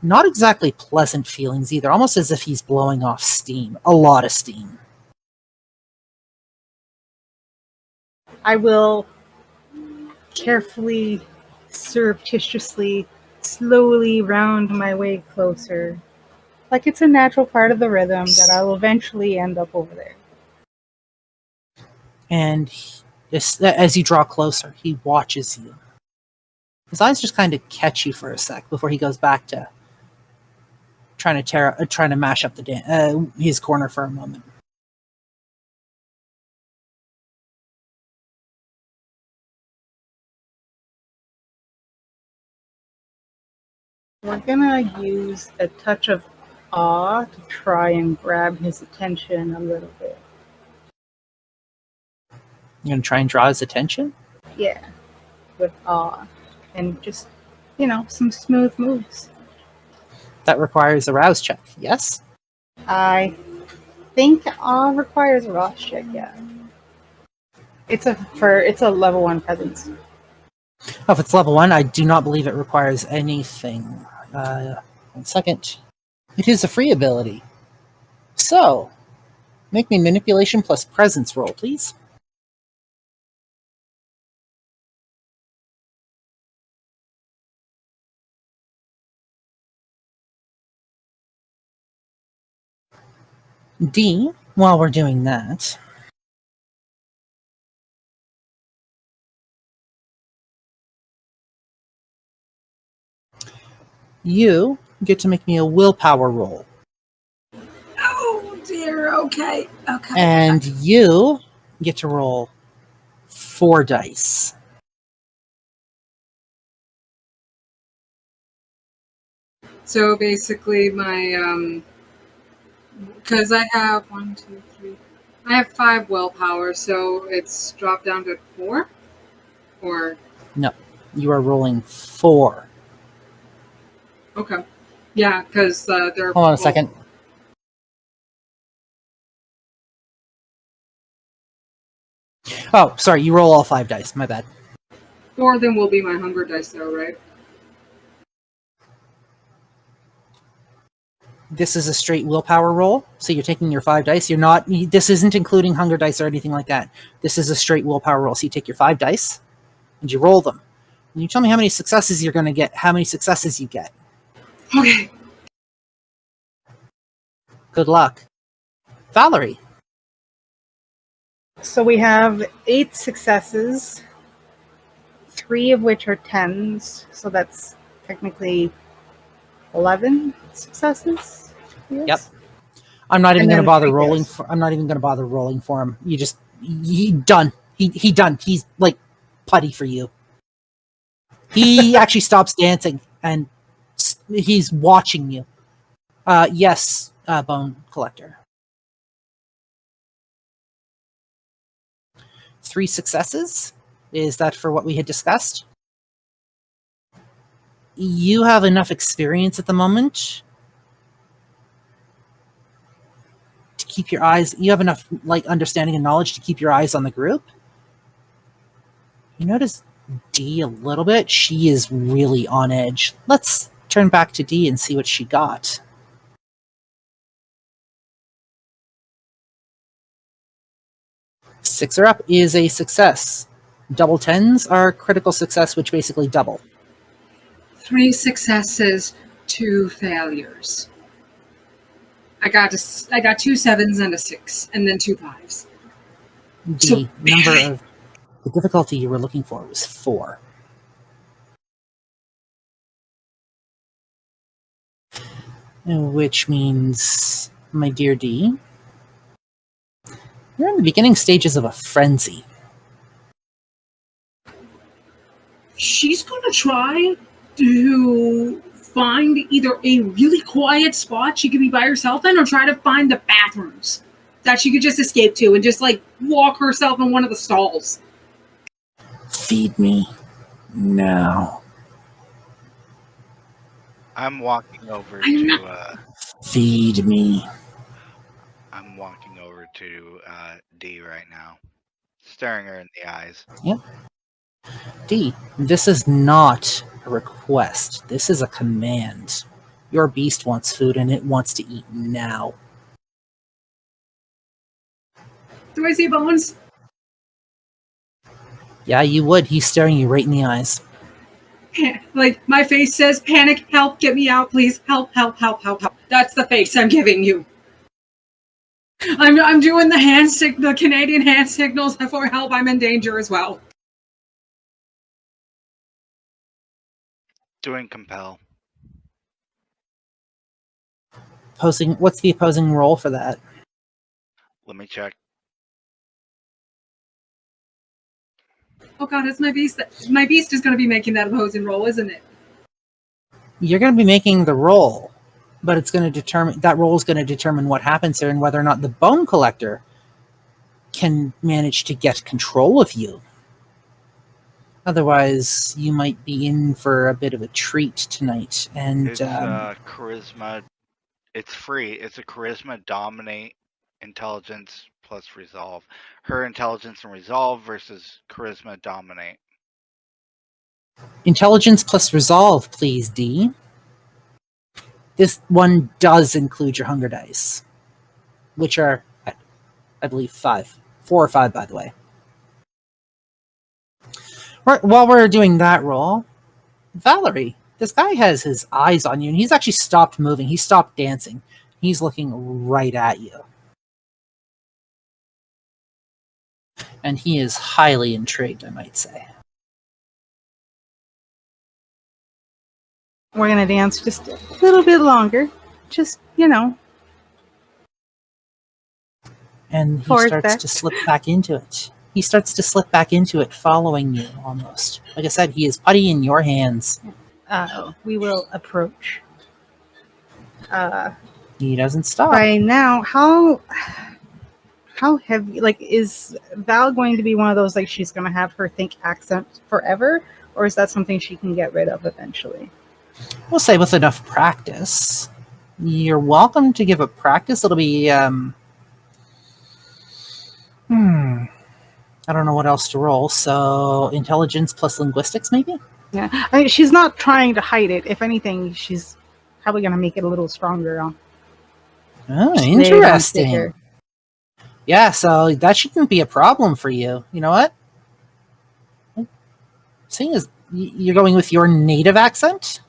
Not exactly pleasant feelings either, almost as if he's blowing off steam. A lot of steam. I will carefully, surreptitiously, slowly round my way closer. Like it's a natural part of the rhythm that I'll eventually end up over there. And as you draw closer, he watches you. His eyes just kind of catch you for a sec before he goes back to trying to mash up his corner for a moment. We're gonna use a touch of awe to try and grab his attention a little bit. You're gonna try and draw his attention? Yeah, with awe. And just, some smooth moves. That requires a rouse check, yes? I think awe requires a rouse check, yeah. It's a level 1 presence. Oh, if it's level 1, I do not believe it requires anything. 1 second. It is a free ability. So, make me manipulation plus presence roll, please. D, while we're doing that, you get to make me a willpower roll. Oh dear, okay. And you get to roll 4 dice. So basically, my because I have 1, 2, 3. I have 5 willpower, so it's dropped down to 4. Or No, you are rolling 4. okay, yeah, because they're. Hold on a second. Oh, sorry, you roll all 5 dice. My bad. 4 of them will be my hunger dice, though, right? This is a straight willpower roll, so you're taking your 5 dice. This isn't including hunger dice or anything like that. This is a straight willpower roll. So you take your 5 dice and you roll them. And you tell me how many successes you're going to get, how many successes you get. Okay. Good luck. Valerie. So we have 8 successes, 3 of which are 10s, so that's technically 11 successes. Yes? Yep. I'm not even going to bother rolling. Fails. I'm not even going to bother rolling for him. He done. He done. He's like putty for you. He actually stops dancing and he's watching you. Yes, Bone Collector. 3 successes. Is that for what we had discussed? You have enough experience at the moment keep your eyes. You have enough like understanding and knowledge to keep your eyes on the group. You notice D a little bit. She is really on edge. Let's turn back to D and see what she got. Sixer up is a success. Double tens are critical success, which basically double. 3 successes, 2 failures. I got 2 7s and a 6, and then 2 5s. The So- number of the difficulty you were looking for was 4. Which means, my dear D, you're in the beginning stages of a frenzy. She's going to try to find either a really quiet spot she could be by herself in, or try to find the bathrooms that she could just escape to and just like walk herself in one of the stalls. Feed me now. I'm walking over I'm to Feed me. I'm walking over to D right now, staring her in the eyes. Yep. D, this is not a request. This is a command. Your beast wants food and it wants to eat now. Do I see bones? Yeah, you would. He's staring you right in the eyes. Like, my face says, panic, help, get me out, please. Help, help, help, help, help. That's the face I'm giving you. I'm doing the Canadian hand signals for help. I'm in danger as well. Doing compel. What's the opposing roll for that? Let me check. Oh god, it's my beast. My beast is going to be making that opposing roll, isn't it? You're going to be making the roll, but it's going to determine that roll is going to determine what happens here and whether or not the bone collector can manage to get control of you. Otherwise, you might be in for a bit of a treat tonight. And It's charisma. It's free. It's a charisma, dominate, intelligence plus resolve. Her intelligence and resolve versus charisma, dominate. intelligence plus resolve, please, D. This one does include your hunger dice, which are, I believe, 5. 4 or 5, by the way. Right, while we're doing that roll, Valerie, this guy has his eyes on you, and he's actually stopped moving. He stopped dancing. He's looking right at you. And he is highly intrigued, I might say. We're gonna dance just a little bit longer. Just, And he Forward starts back. to slip back into it. He starts to slip back into it, following you, almost. Like I said, he is putty in your hands. we will approach. He doesn't stop. By now, how heavy, like, is Val going to be one of those, like, she's going to have her think accent forever? Or is that something she can get rid of eventually? We'll say with enough practice. You're welcome to give it practice. It'll be, I don't know what else to roll. So, intelligence plus linguistics, maybe? Yeah. I mean, she's not trying to hide it. If anything, she's probably going to make it a little stronger. Oh, Just lay it on interesting. thicker. Yeah, so that shouldn't be a problem for you. You know what? Seeing as you're going with your native accent?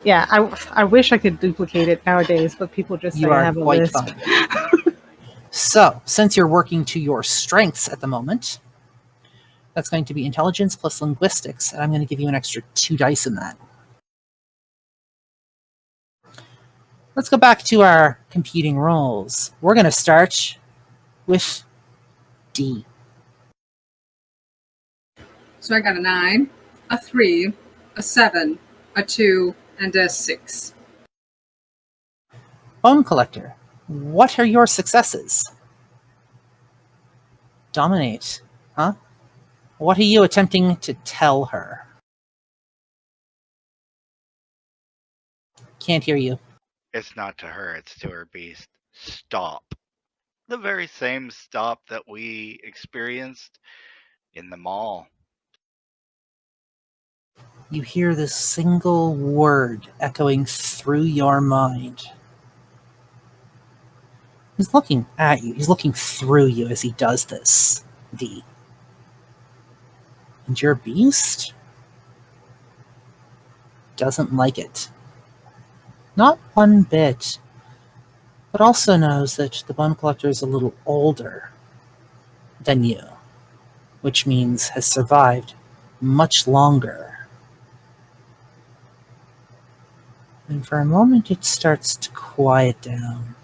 Yeah, I wish I could duplicate it nowadays, but people just say You I are have a quite list. fine. So, since you're working to your strengths at the moment, that's going to be intelligence plus linguistics, and I'm going to give you an extra 2 dice in that. Let's go back to our competing rolls. We're going to start with D. So I got a 9, a 3, a 7, a 2, and a 6. Bone Collector, what are your successes? Dominate, huh? What are you attempting to tell her? Can't hear you. It's not to her, it's to her beast. stop. The very same stop that we experienced in the mall. You hear this single word echoing through your mind. He's looking at you. He's looking through you as he does this, V. And your beast doesn't like it. Not one bit. But also knows that the Bone Collector is a little older than you, which means has survived much longer. And for a moment it starts to quiet down.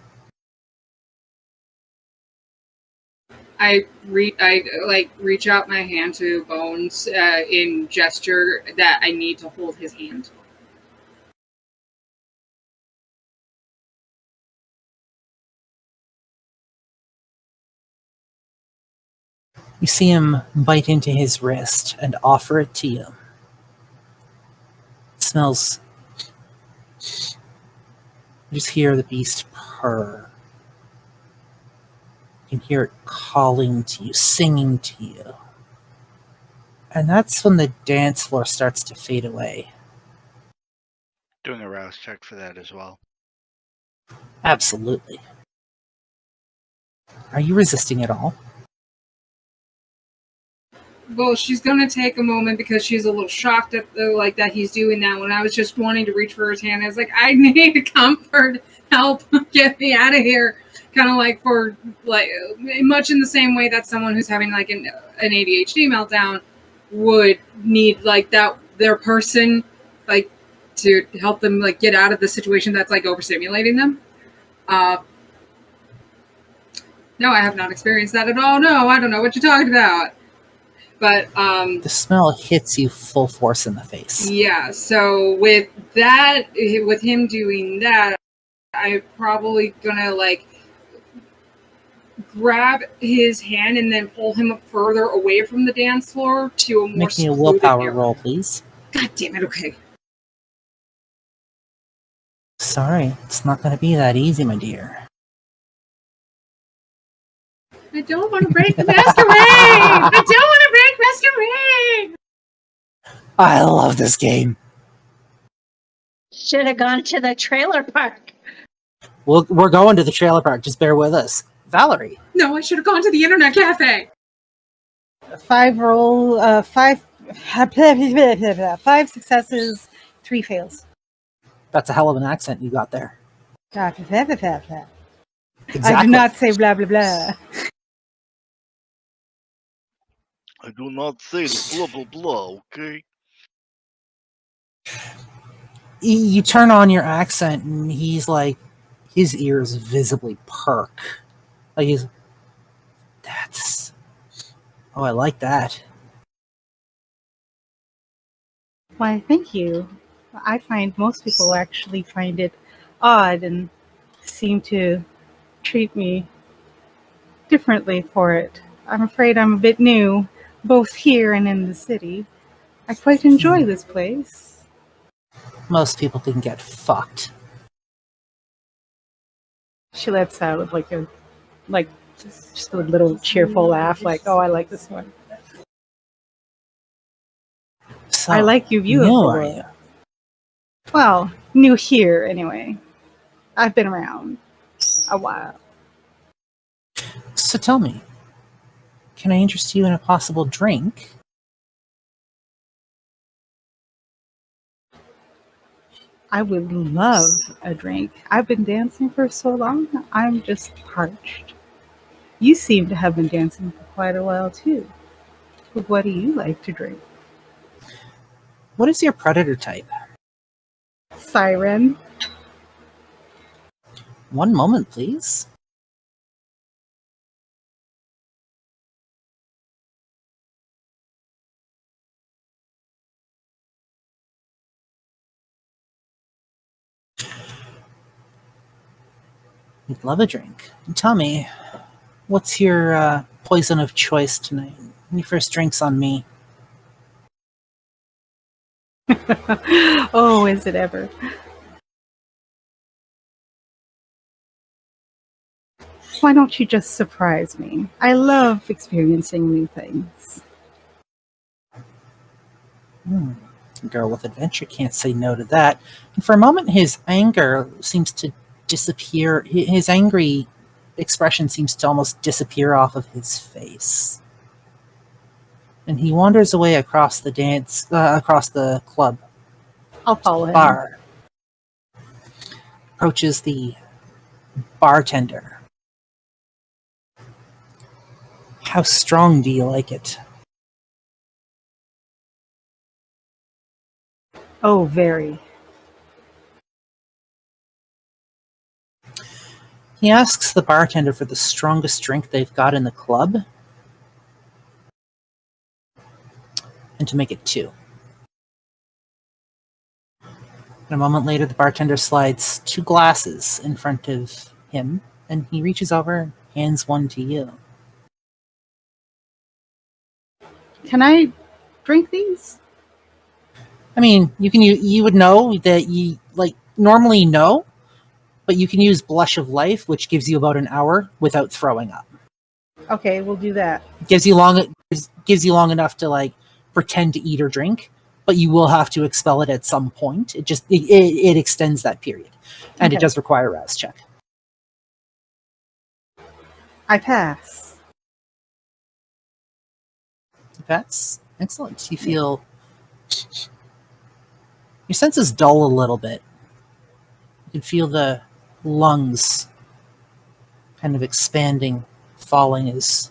I reach out my hand to Bones in gesture that I need to hold his hand. You see him bite into his wrist and offer it to you. It smells. You just hear the beast purr. You can hear it calling to you, singing to you. And that's when the dance floor starts to fade away. Doing a rouse check for that as well. Absolutely. Are you resisting at all? Well, she's gonna take a moment because she's a little shocked at that he's doing that. When I was just wanting to reach for his hand, I was like, I need comfort, help, get me out of here. Kind of much in the same way that someone who's having like an ADHD meltdown would need their person to help them get out of the situation that's overstimulating them. No, I have not experienced that at all. No, I don't know what you're talking about. But the smell hits you full force in the face. Yeah, so with him doing that, I'm probably gonna grab his hand and then pull him further away from the dance floor to a more Make me a willpower area. roll, please. God damn it, okay. Sorry, it's not going to be that easy, my dear. I don't want to break the masquerade! I don't want to break masquerade! I love this game. Should have gone to the trailer park. We're going to the trailer park. Just bear with us. Valerie. No, I should have gone to the internet cafe. 5 successes, 3 fails. That's a hell of an accent you got there. Exactly. Exactly. I do not say blah blah blah. I do not say the blah blah blah, okay? You turn on your accent and he's like, his ears visibly perk. Like oh, I like that. Why, thank you. I find most people actually find it odd and seem to treat me differently for it. I'm afraid I'm a bit new, both here and in the city. I quite enjoy this place. Most people can get fucked. She lets out just a little cheerful laugh, like, "Oh, I like this one. So, I like your view of new, the are world." you? Well, new here anyway. I've been around a while. So tell me, can I interest you in a possible drink? I would love a drink. I've been dancing for so long, I'm just parched. You seem to have been dancing for quite a while too. But what do you like to drink? What is your predator type? Siren. One moment, please. You'd love a drink. Tell me, what's your poison of choice tonight? Any first drinks on me? Oh, is it ever? Why don't you just surprise me? I love experiencing new things. A girl with adventure can't say no to that. And for a moment, his anger seems to disappear. His angry expression seems to almost disappear off of his face. And he wanders away across the club I'll follow him. bar. Approaches the bartender. How strong do you like it? Oh, very. He asks the bartender for the strongest drink they've got in the club, and to make it 2. And a moment later, the bartender slides 2 glasses in front of him, and he reaches over and hands one to you. Can I drink these? I mean, you would know that you normally no, but you can use Blush of Life, which gives you about an hour without throwing up. Okay, we'll do that. Gives you long enough to pretend to eat or drink, but you will have to expel it at some point. It extends that period, and Okay. it does require a rouse check. I pass. That's excellent. You feel your senses dull a little bit. You can feel the lungs kind of expanding, falling as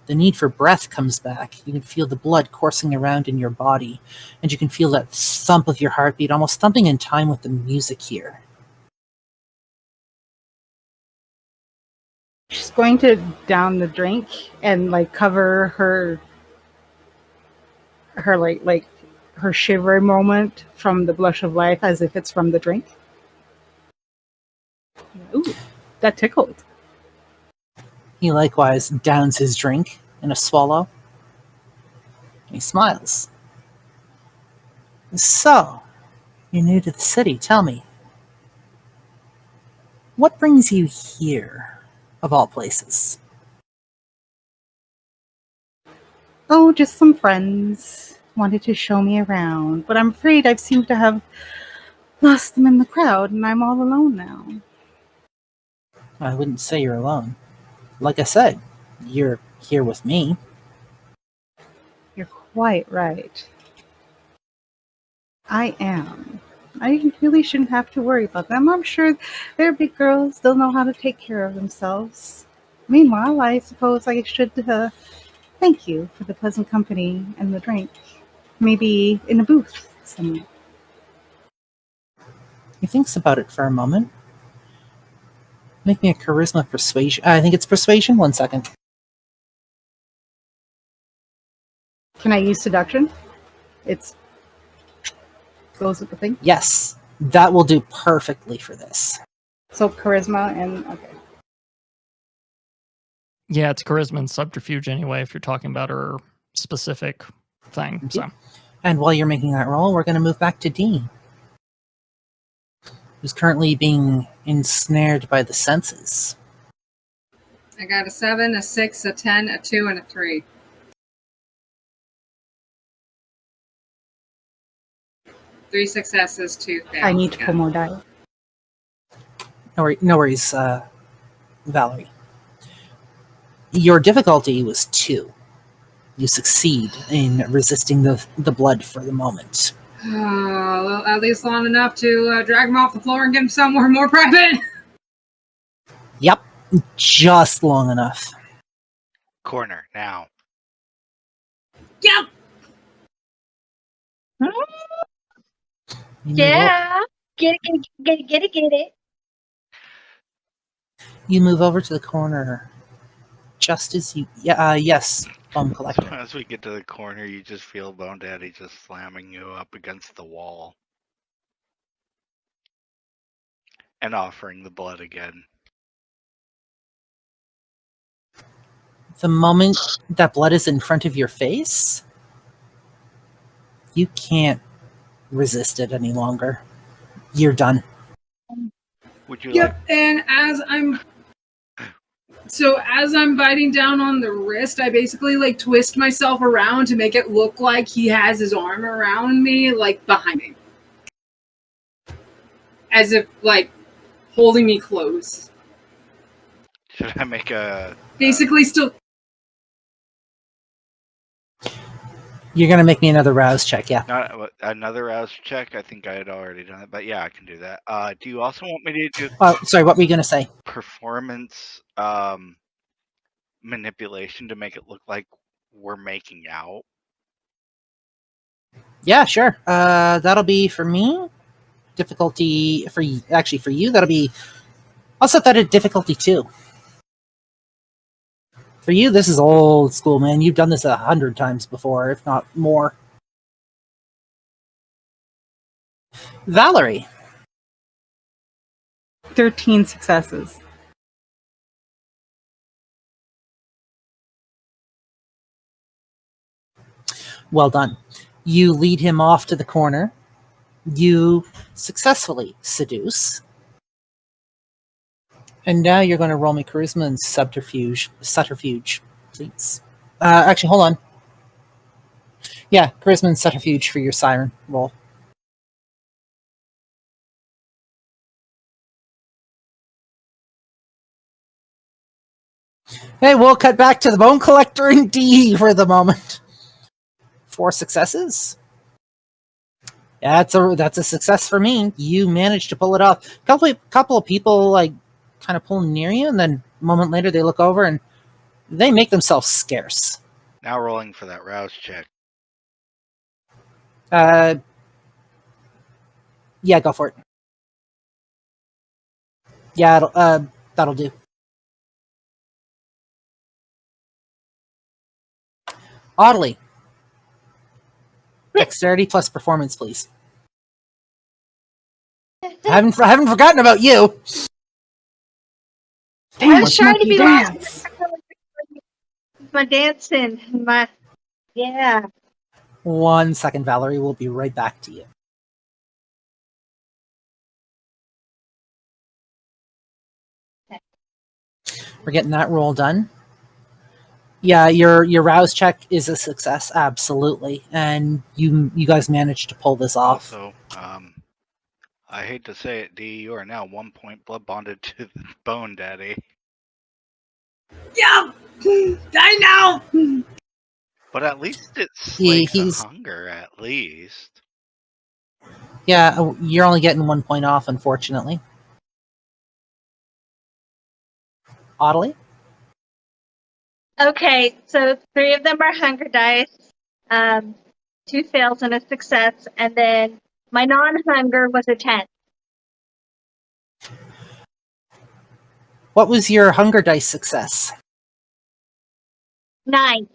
the need for breath comes back. You can feel the blood coursing around in your body, and you can feel that thump of your heartbeat almost thumping in time with the music here. She's going to down the drink and cover her her shiver moment from the Blush of Life as if it's from the drink. Ooh, that tickled. He likewise downs his drink in a swallow. He smiles. So, you're new to the city. Tell me, what brings you here, of all places? Oh, just some friends wanted to show me around, but I'm afraid I've seemed to have lost them in the crowd, and I'm all alone now. I wouldn't say you're alone. Like I said, you're here with me. You're quite right. I am. I really shouldn't have to worry about them. I'm sure they're big girls. They'll know how to take care of themselves. Meanwhile, I suppose I should thank you for the pleasant company and the drink. Maybe in a booth somewhere. He thinks about it for a moment. Make me a charisma persuasion. I think it's persuasion. 1 second. Can I use seduction? It's goes with the thing. Yes, that will do perfectly for this. So charisma and okay. Yeah, it's charisma and subterfuge anyway, if you're talking about her specific thing. So, And while you're making that roll, we're going to move back to Dean, who's currently being ensnared by the senses. I got a 7, a 6, a 10, a 2, and a 3. 3 successes, 2 fails. I need to pull more die. No worries, Valerie. Your difficulty was 2. You succeed in resisting the blood for the moment. Well, at least long enough to drag him off the floor and get him somewhere more private. Yep, just long enough. Corner, now. Yep. Yeah. Get it. You move over to the corner just as you... yes, Bone Collector. As we get to the corner, you just feel Bone Daddy just slamming you up against the wall. And offering the blood again. The moment that blood is in front of your face, you can't resist it any longer. You're done. Would you Yep, and as I'm So as I'm biting down on the wrist, I basically like twist myself around to make it look like he has his arm around me, like behind me. As if like holding me close. Should I make a Basically still You're gonna make me another rouse check, yeah. not another rouse check? I think I had already done it, but yeah, I can do that. Do you also want me to do Sorry, what were you gonna say? performance manipulation to make it look like we're making out? Yeah, sure. That'll be for me. Difficulty for you. Actually, for you, that'll be. I'll set that at difficulty 2. For you, this is old school, man. You've done this 100 times before, if not more. Valerie. 13 successes. Well done. You lead him off to the corner. You successfully seduce. And now you're going to roll me charisma and subterfuge, please. Actually, hold on. Yeah, charisma and subterfuge for your siren roll. Hey, we'll cut back to the Bone Collector and D for the moment. 4 successes. Yeah, that's a success for me. You managed to pull it off. Couple of people like kind of pull near you, and then a moment later they look over and they make themselves scarce. Now rolling for that rouse check. Yeah, go for it. Yeah, that'll do. Oddly, dexterity plus performance, please. I haven't forgotten about you. Damn, was trying to monkey be dance. my dancing. Yeah. 1 second, Valerie. We'll be right back to you. We're getting that roll done. Yeah, your rouse check is a success, absolutely, and you guys managed to pull this off. Also, I hate to say it, D, you are now 1 point blood bonded to the Bone Daddy. Yeah, I know. But at least it slakes he's- the hunger, at least. Yeah, you're only getting 1 point off, unfortunately. Oddly? Okay, so 3 of them are hunger dice, 2 fails and a success, and then my non-hunger was a 10. What was your hunger dice success? 9.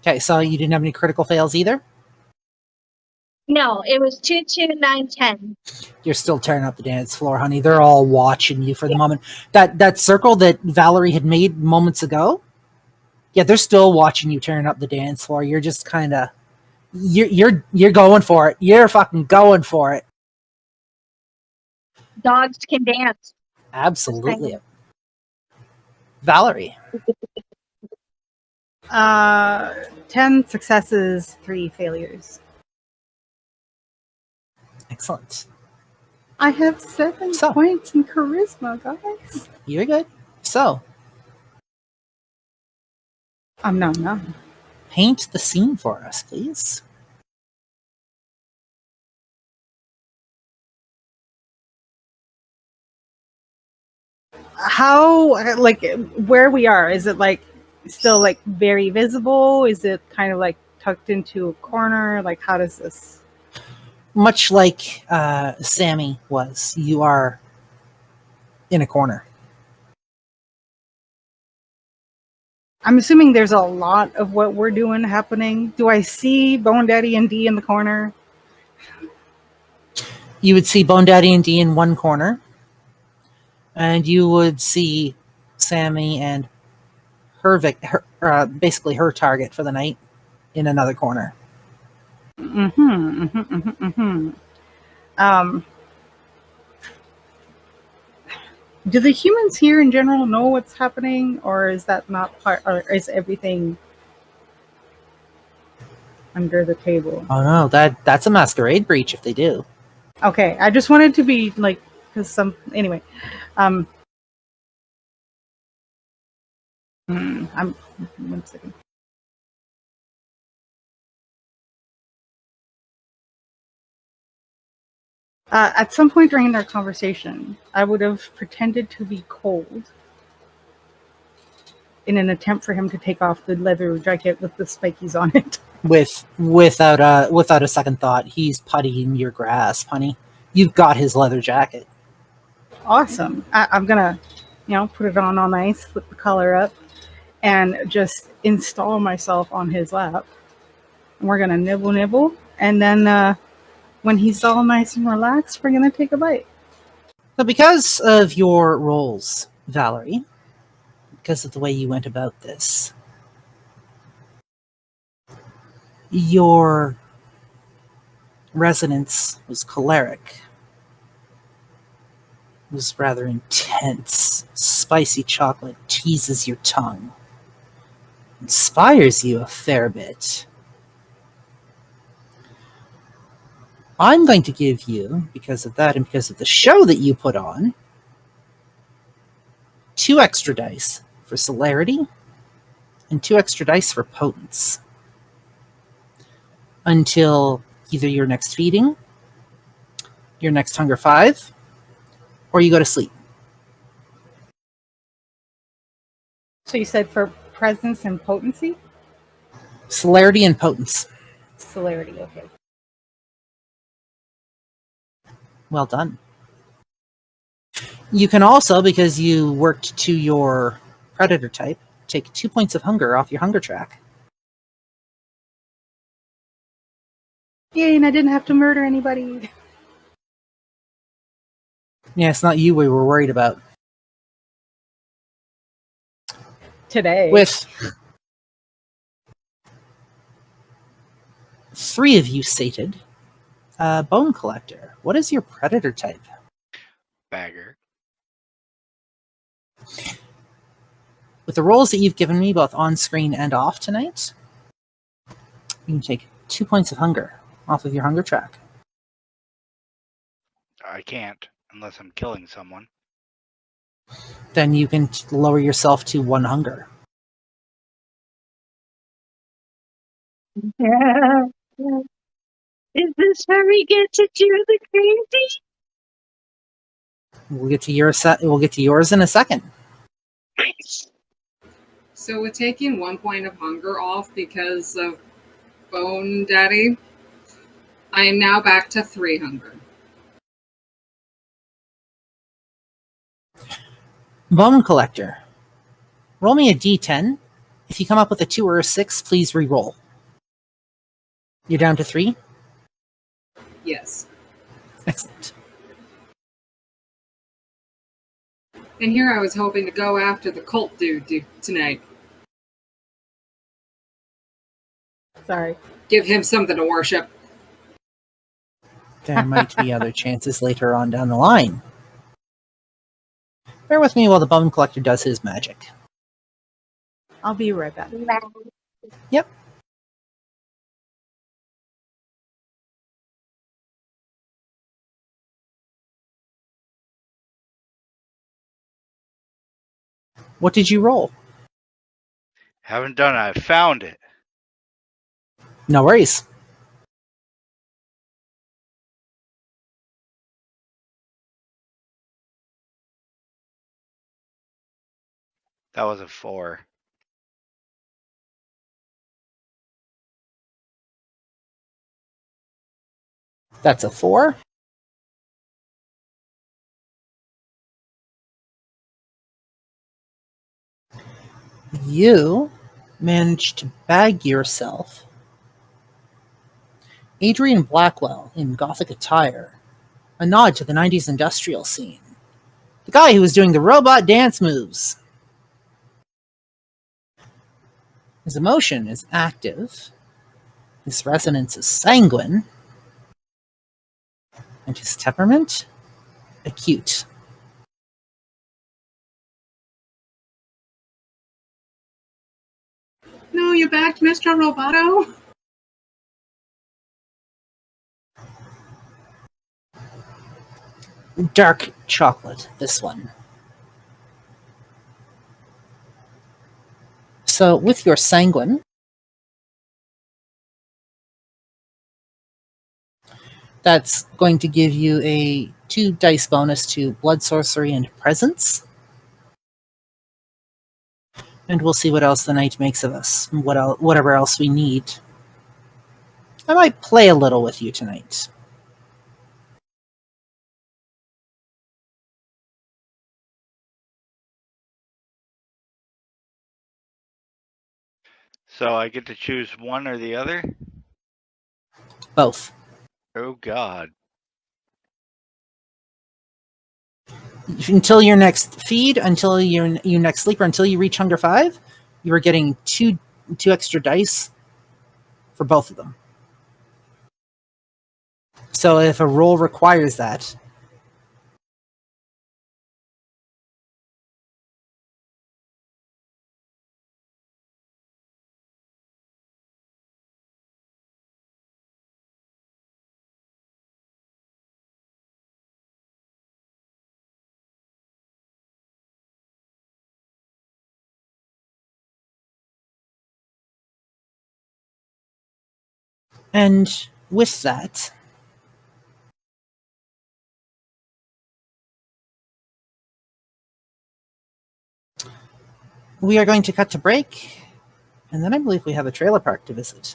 Okay, so you didn't have any critical fails either? No, it was 2, 2, 9, 10. You're still tearing up the dance floor, honey. They're all watching you for the moment. That circle that Valerie had made moments ago, yeah, they're still watching you tearing up the dance floor. You're just kind of, you're going for it. You're fucking going for it. Dogs can dance. Absolutely. Valerie. 10 successes, 3 failures. Excellent. I have 7 points in charisma, guys. You're good. So, No. paint the scene for us, please. How, like, where we are, is it like still like very visible? Is it kind of like tucked into a corner? Like, how does this? Much like Sammy was, you are in a corner. I'm assuming there's a lot of what we're doing happening. Do I see Bone Daddy and D in the corner? You would see Bone Daddy and D in one corner, and you would see Sammy and basically her target for the night in another corner. Do the humans here in general know what's happening, or is that not part, or is everything under the table? Oh no, that's a masquerade breach if they do. Okay, I just wanted to be like, because anyway, I'm 1 second. At some point during their conversation, I would have pretended to be cold in an attempt for him to take off the leather jacket with the spikies on it. Without a second thought, he's puttying your grasp, honey. You've got his leather jacket. Awesome. I'm gonna, put it on all nice, flip the collar up, and just install myself on his lap. And we're gonna nibble, and then when he's all nice and relaxed, we're gonna take a bite. So because of your roles, Valerie, because of the way you went about this, your resonance was choleric. It was rather intense. Spicy chocolate teases your tongue. Inspires you a fair bit. I'm going to give you, because of that and because of the show that you put on, 2 extra dice for celerity and 2 extra dice for potence. Until either your next feeding, your next Hunger 5, or you go to sleep. So you said for presence and potency? Celerity and potence. Celerity, okay. Well done. You can also, because you worked to your predator type, take 2 points of hunger off your hunger track. Yay, and I didn't have to murder anybody. Yeah, it's not you we were worried about. Today. With 3 of you sated, Bone Collector, what is your predator type? Bagger. With the rolls that you've given me, both on screen and off tonight, you can take 2 points of hunger off of your hunger track. I can't unless I'm killing someone. Then you can lower yourself to 1 hunger. Yeah. Is this where we get to do the crazy? We'll get to yours in a second. So with taking 1 point of hunger off because of Bone Daddy, I am now back to 3 hunger. Bone Collector, roll me a d10. If you come up with a 2 or a 6, please re-roll. You're down to 3? Yes. Excellent. And here I was hoping to go after the cult dude tonight. Sorry. Give him something to worship. There might be other chances later on down the line. Bear with me while the Bone Collector does his magic. I'll be right back. Yep. What did you roll? Haven't done it. I found it. No worries. That was a 4. That's a 4. You managed to bag yourself Adrian Blackwell in gothic attire, a nod to the 90s industrial scene. The guy who was doing the robot dance moves. His emotion is active, his resonance is sanguine, and his temperament acute. you back, Mr. Roboto? Dark chocolate, this one. So with your sanguine, that's going to give you a 2 dice bonus to blood sorcery and presence. And we'll see what else the night makes of us, whatever else we need. I might play a little with you tonight. So I get to choose one or the other? Both. Oh, God. Until your next feed, until your next sleep, or until you reach Hunger 5, you are getting two extra dice for both of them. So if a roll requires that, and with that, we are going to cut to break, and then I believe we have a trailer park to visit.